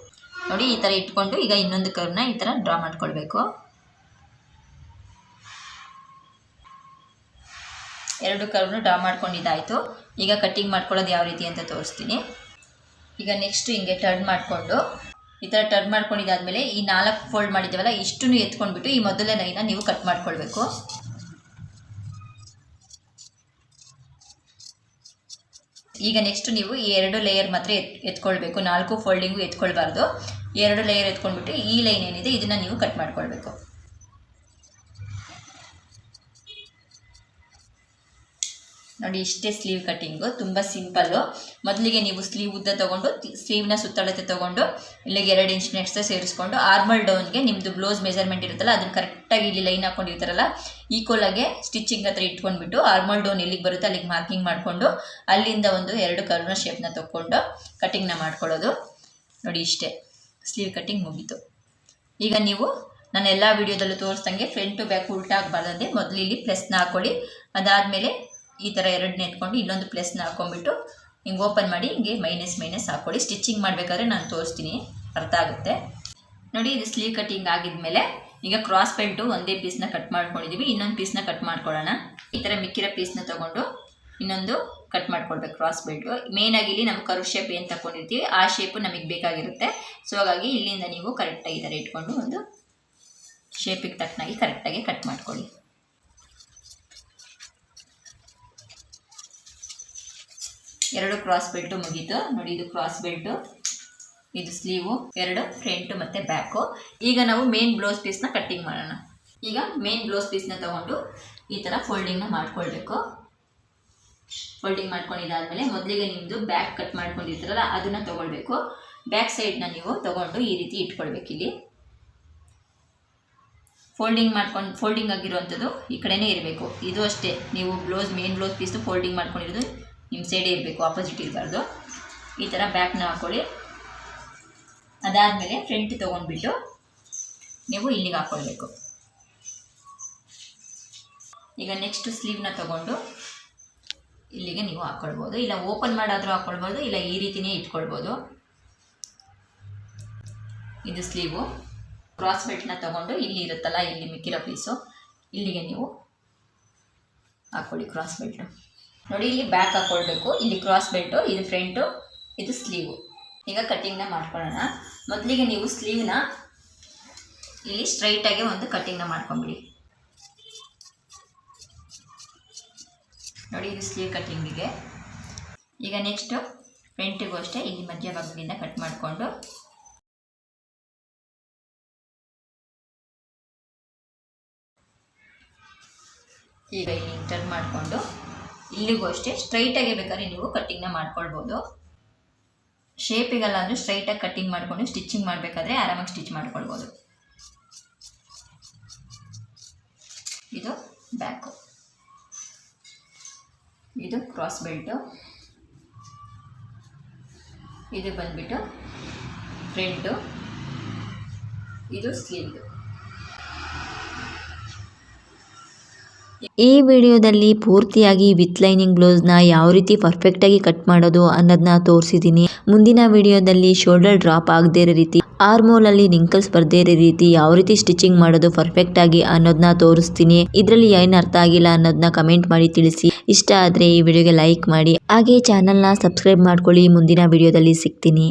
ನೋಡಿ ಈ ಥರ ಇಟ್ಕೊಂಡು ಈಗ ಇನ್ನೊಂದು ಕರ್ವ್ನ ಈ ಥರ ಡ್ರಾ ಮಾಡ್ಕೊಳ್ಬೇಕು. 2 ಕರ್ವ್ನು ಡ್ರಾ ಮಾಡ್ಕೊಂಡಿದ್ದಾಯಿತು. ಈಗ ಕಟ್ಟಿಂಗ್ ಮಾಡ್ಕೊಳ್ಳೋದು ಯಾವ ರೀತಿ ಅಂತ ತೋರಿಸ್ತೀನಿ. ಈಗ ನೆಕ್ಸ್ಟ್ ಹಿಂಗೆ ಟರ್ನ್ ಮಾಡಿಕೊಂಡು ಈ ಥರ ಟರ್ನ್ ಮಾಡ್ಕೊಂಡಿದ್ದಾದಮೇಲೆ ಈ 4 ಫೋಲ್ಡ್ ಮಾಡಿದ್ದೀವಲ್ಲ ಇಷ್ಟನ್ನು ಎತ್ಕೊಂಡ್ಬಿಟ್ಟು ಈ ಮೊದಲನೇ ಲೈನ್ನ ನೀವು ಕಟ್ ಮಾಡ್ಕೊಳ್ಬೇಕು. ಈಗ ನೆಕ್ಸ್ಟ್ ನೀವು ಈ 2 ಲೇಯರ್ ಮಾತ್ರ ಎತ್ಕೊಳ್ಬೇಕು. 4 ಫೋಲ್ಡಿಂಗು ಎತ್ಕೊಳ್ಬಾರ್ದು. 2 ಲೇಯರ್ ಎತ್ಕೊಂಡ್ಬಿಟ್ಟು ಈ ಲೈನ್ ಏನಿದೆ ಇದನ್ನು ನೀವು ಕಟ್ ಮಾಡ್ಕೊಳ್ಬೇಕು. ನೋಡಿ ಇಷ್ಟೇ ಸ್ಲೀವ್ ಕಟ್ಟಿಂಗು, ತುಂಬ ಸಿಂಪಲ್ಲು. ಮೊದಲಿಗೆ ನೀವು ಸ್ಲೀವ್ ಉದ್ದ ತೊಗೊಂಡು ಸ್ಲೀವ್ನ ಸುತ್ತಳತೆ ತೊಗೊಂಡು ಇಲ್ಲಿಗೆ 2 ಇಂಚ್ನ ಎಕ್ಸ್ಟ್ರಾ ಸೇರಿಸ್ಕೊಂಡು ಆರ್ಮೋಲ್ ಡೌನ್ಗೆ ನಿಮ್ಮದು ಬ್ಲೌಸ್ ಮೆಜರ್ಮೆಂಟ್ ಇರುತ್ತಲ್ಲ ಅದನ್ನು ಕರೆಕ್ಟಾಗಿ ಇಲ್ಲಿ ಲೈನ್ ಹಾಕೊಂಡಿರ್ತಾರಲ್ಲ ಈಕ್ವಲಾಗೆ ಸ್ಟಿಚಿಂಗ್ ಹತ್ರ ಇಟ್ಕೊಂಡ್ಬಿಟ್ಟು ಆರ್ಮೋಲ್ ಡೌನ್ ಎಲ್ಲಿಗೆ ಬರುತ್ತೆ ಅಲ್ಲಿಗೆ ಮಾರ್ಕಿಂಗ್ ಮಾಡಿಕೊಂಡು ಅಲ್ಲಿಂದ ಒಂದು 2 ಕರ್ವ್ನ ಶೇಪ್ನ ತೊಗೊಂಡು ಕಟ್ಟಿಂಗ್ನ ಮಾಡ್ಕೊಳ್ಳೋದು. ನೋಡಿ ಇಷ್ಟೇ ಸ್ಲೀವ್ ಕಟ್ಟಿಂಗ್ ಮುಗೀತು. ಈಗ ನೀವು ನಾನು ಎಲ್ಲ ವೀಡಿಯೋದಲ್ಲೂ ತೋರಿಸ್ದಂಗೆ ಫ್ರಂಟ್ ಟು ಬ್ಯಾಕ್ ಉಲ್ಟಾ ಆಗಬಾರ್ದಂತೆ ಮೊದಲು ಇಲ್ಲಿ ಪ್ಲಸ್ನ ಹಾಕ್ಕೊಳ್ಳಿ. ಅದಾದಮೇಲೆ ಈ ಥರ 2ನೇ ಎತ್ಕೊಂಡು ಇಲ್ಲೊಂದು ಪ್ಲಸ್ನ ಹಾಕ್ಕೊಂಡ್ಬಿಟ್ಟು ಹಿಂಗೆ ಓಪನ್ ಮಾಡಿ ಹಿಂಗೆ ಮೈನಸ್ ಹಾಕ್ಕೊಳ್ಳಿ. ಸ್ಟಿಚಿಂಗ್ ಮಾಡಬೇಕಾದ್ರೆ ನಾನು ತೋರಿಸ್ತೀನಿ, ಅರ್ಥ ಆಗುತ್ತೆ. ನೋಡಿ ಇದು ಸ್ಲೀವ್ ಕಟ್ಟಿಂಗ್ ಆಗಿದ್ಮೇಲೆ ಈಗ ಕ್ರಾಸ್ ಬೆಲ್ಟು ಒಂದೇ ಪೀಸ್ನ ಕಟ್ ಮಾಡ್ಕೊಂಡಿದ್ದೀವಿ, ಇನ್ನೊಂದು ಪೀಸ್ನ ಕಟ್ ಮಾಡ್ಕೊಳ್ಳೋಣ. ಈ ಥರ ಮಿಕ್ಕಿರೋ ಪೀಸ್ನ ತೊಗೊಂಡು ಇನ್ನೊಂದು ಕಟ್ ಮಾಡ್ಕೊಳ್ಬೇಕು ಕ್ರಾಸ್ ಬೆಲ್ಟು. ಮೇಯ್ನಾಗಿ ಇಲ್ಲಿ ನಮ್ಮ ಕರ್ವ್ ಶೇಪ್ ಏನು ತಗೊಂಡಿರ್ತೀವಿ ಆ ಶೇಪು ನಮಗೆ ಬೇಕಾಗಿರುತ್ತೆ. ಸೊ ಹಾಗಾಗಿ ಇಲ್ಲಿಂದ ನೀವು ಕರೆಕ್ಟಾಗಿ ಈ ಥರ ಇಟ್ಕೊಂಡು ಒಂದು ಶೇಪಿಗೆ ತಕ್ಕನಾಗಿ ಕರೆಕ್ಟಾಗಿ ಕಟ್ ಮಾಡ್ಕೊಳ್ಳಿ. ಎರಡು ಕ್ರಾಸ್ ಬೆಲ್ಟು ಮುಗೀತು. ನೋಡಿ ಇದು ಕ್ರಾಸ್ ಬೆಲ್ಟು, ಇದು ಸ್ಲೀವು, 2 ಫ್ರಂಟು ಮತ್ತು ಬ್ಯಾಕು. ಈಗ ನಾವು ಮೇನ್ ಬ್ಲೌಸ್ ಪೀಸ್ನ ಕಟ್ಟಿಂಗ್ ಮಾಡೋಣ. ಈಗ ಮೇನ್ ಬ್ಲೌಸ್ ಪೀಸ್ನ ತೊಗೊಂಡು ಈ ಥರ ಫೋಲ್ಡಿಂಗ್ನ ಮಾಡ್ಕೊಳ್ಬೇಕು. ಫೋಲ್ಡಿಂಗ್ ಮಾಡ್ಕೊಂಡಿದ್ದಾದಮೇಲೆ ಮೊದಲಿಗೆ ನಿಮ್ಮದು ಬ್ಯಾಕ್ ಕಟ್ ಮಾಡ್ಕೊಂಡಿರ್ತೀರಲ್ಲ ಅದನ್ನು ತೊಗೊಳ್ಬೇಕು. ಬ್ಯಾಕ್ ಸೈಡ್ನ ನೀವು ತೊಗೊಂಡು ಈ ರೀತಿ ಇಟ್ಕೊಳ್ಬೇಕು. ಇಲ್ಲಿ ಫೋಲ್ಡಿಂಗ್ ಆಗಿರುವಂಥದ್ದು ಈ ಕಡೆನೇ ಇರಬೇಕು. ಇದು ಅಷ್ಟೇ, ನೀವು ಮೇನ್ ಬ್ಲೌಸ್ ಪೀಸು ಫೋಲ್ಡಿಂಗ್ ಮಾಡ್ಕೊಂಡಿರೋದು ನಿಮ್ಮ ಸೈಡೇ ಇರಬೇಕು, ಆಪೋಸಿಟ್ ಇರಬಾರ್ದು. ಈ ಥರ ಬ್ಯಾಕ್ನ ಹಾಕ್ಕೊಳ್ಳಿ. ಅದಾದಮೇಲೆ ಫ್ರಂಟ್ ತೊಗೊಂಡ್ಬಿಟ್ಟು ನೀವು ಇಲ್ಲಿಗೆ ಹಾಕ್ಕೊಳ್ಬೇಕು. ಈಗ ನೆಕ್ಸ್ಟ್ ಸ್ಲೀವ್ನ ತೊಗೊಂಡು ಇಲ್ಲಿಗೆ ನೀವು ಹಾಕ್ಕೊಳ್ಬೋದು, ಇಲ್ಲ ಓಪನ್ ಮಾಡಾದರೂ ಹಾಕ್ಕೊಳ್ಬೋದು, ಇಲ್ಲ ಈ ರೀತಿಯೇ ಇಟ್ಕೊಳ್ಬೋದು. ಇದು ಸ್ಲೀವು. ಕ್ರಾಸ್ ಬೆಲ್ಟ್ನ ತೊಗೊಂಡು ಇಲ್ಲಿ ಇರುತ್ತಲ್ಲ ಇಲ್ಲಿ ಮಿಕ್ಕಿರೋ ಪೀಸು ಇಲ್ಲಿಗೆ ನೀವು ಹಾಕ್ಕೊಳ್ಳಿ ಕ್ರಾಸ್ ಬೆಲ್ಟು. ನೋಡಿ ಇಲ್ಲಿ ಬ್ಯಾಕ್ ಹಾಕ್ಕೊಳ್ಬೇಕು, ಇಲ್ಲಿ ಕ್ರಾಸ್ ಬೆಲ್ಟು, ಇದು ಫ್ರಂಟು, ಇದು ಸ್ಲೀವು. ಈಗ ಕಟ್ಟಿಂಗ್ನ ಮಾಡ್ಕೊಳ್ಳೋಣ. ಮೊದಲಿಗೆ ನೀವು ಸ್ಲೀವ್ನ ಇಲ್ಲಿ ಸ್ಟ್ರೈಟಾಗಿ ಒಂದು ಕಟ್ಟಿಂಗ್ನ ಮಾಡ್ಕೊಂಬಿಡಿ. ನೋಡಿ ಇದು ಸ್ಲೀವ್ ಕಟ್ಟಿಂಗಿಗೆ. ಈಗ ನೆಕ್ಸ್ಟು ಫ್ರಂಟಿಗೂ ಅಷ್ಟೇ ಇಲ್ಲಿ ಮಧ್ಯಭಾಗದಿಂದ ಕಟ್ ಮಾಡಿಕೊಂಡು ಈಗ ಇಲ್ಲಿ ಟರ್ನ್ ಮಾಡಿಕೊಂಡು ಇಲ್ಲಿಗೂ ಅಷ್ಟೇ ಸ್ಟ್ರೈಟಾಗಿ ಬೇಕಾದ್ರೆ ನೀವು ಕಟ್ಟಿಂಗ್ನ ಮಾಡ್ಕೊಳ್ಬೋದು. ಶೇಪಿಗಲ್ಲ ಅಂದರೆ ಸ್ಟ್ರೈಟಾಗಿ ಕಟ್ಟಿಂಗ್ ಮಾಡಿಕೊಂಡು ಸ್ಟಿಚಿಂಗ್ ಮಾಡಬೇಕಾದ್ರೆ ಆರಾಮಾಗಿ ಸ್ಟಿಚ್ ಮಾಡ್ಕೊಳ್ಬೋದು. ಇದು ಬ್ಯಾಕು, ಇದು ಕ್ರಾಸ್ ಬೆಲ್ಟು, ಇದು ಬಂದ್ಬಿಟ್ಟು ಫ್ರಂಟು, ಇದು ಸ್ಲೀವ್ದು. ಈ ವಿಡಿಯೋದಲ್ಲಿ ಪೂರ್ತಿಯಾಗಿ ವಿತ್ ಲೈನಿಂಗ್ ಬ್ಲೌಸ್ನ ಯಾವ ರೀತಿ ಪರ್ಫೆಕ್ಟಾಗಿ ಕಟ್ ಮಾಡೋದು ಅನ್ನೋದನ್ನ ತೋರಿಸಿದ್ದೀನಿ. ಮುಂದಿನ ವಿಡಿಯೋದಲ್ಲಿ ಶೋಲ್ಡರ್ ಡ್ರಾಪ್ ಆಗದೇ ಇರೋ ರೀತಿ, ಆರ್ಮೋಲಲ್ಲಿ ರಿಂಕಲ್ಸ್ ಬರ್ದೇ ಇರೋ ರೀತಿ ಯಾವ ರೀತಿ ಸ್ಟಿಚಿಂಗ್ ಮಾಡೋದು ಪರ್ಫೆಕ್ಟಾಗಿ ಅನ್ನೋದನ್ನ ತೋರಿಸ್ತೀನಿ. ಇದರಲ್ಲಿ ಏನು ಅರ್ಥ ಆಗಿಲ್ಲ ಅನ್ನೋದನ್ನ ಕಮೆಂಟ್ ಮಾಡಿ ತಿಳಿಸಿ. ಇಷ್ಟ ಆದರೆ ಈ ವಿಡಿಯೋಗೆ ಲೈಕ್ ಮಾಡಿ, ಹಾಗೆ ಚಾನಲ್ನ ಸಬ್ಸ್ಕ್ರೈಬ್ ಮಾಡ್ಕೊಳ್ಳಿ. ಮುಂದಿನ ವಿಡಿಯೋದಲ್ಲಿ ಸಿಗ್ತೀನಿ.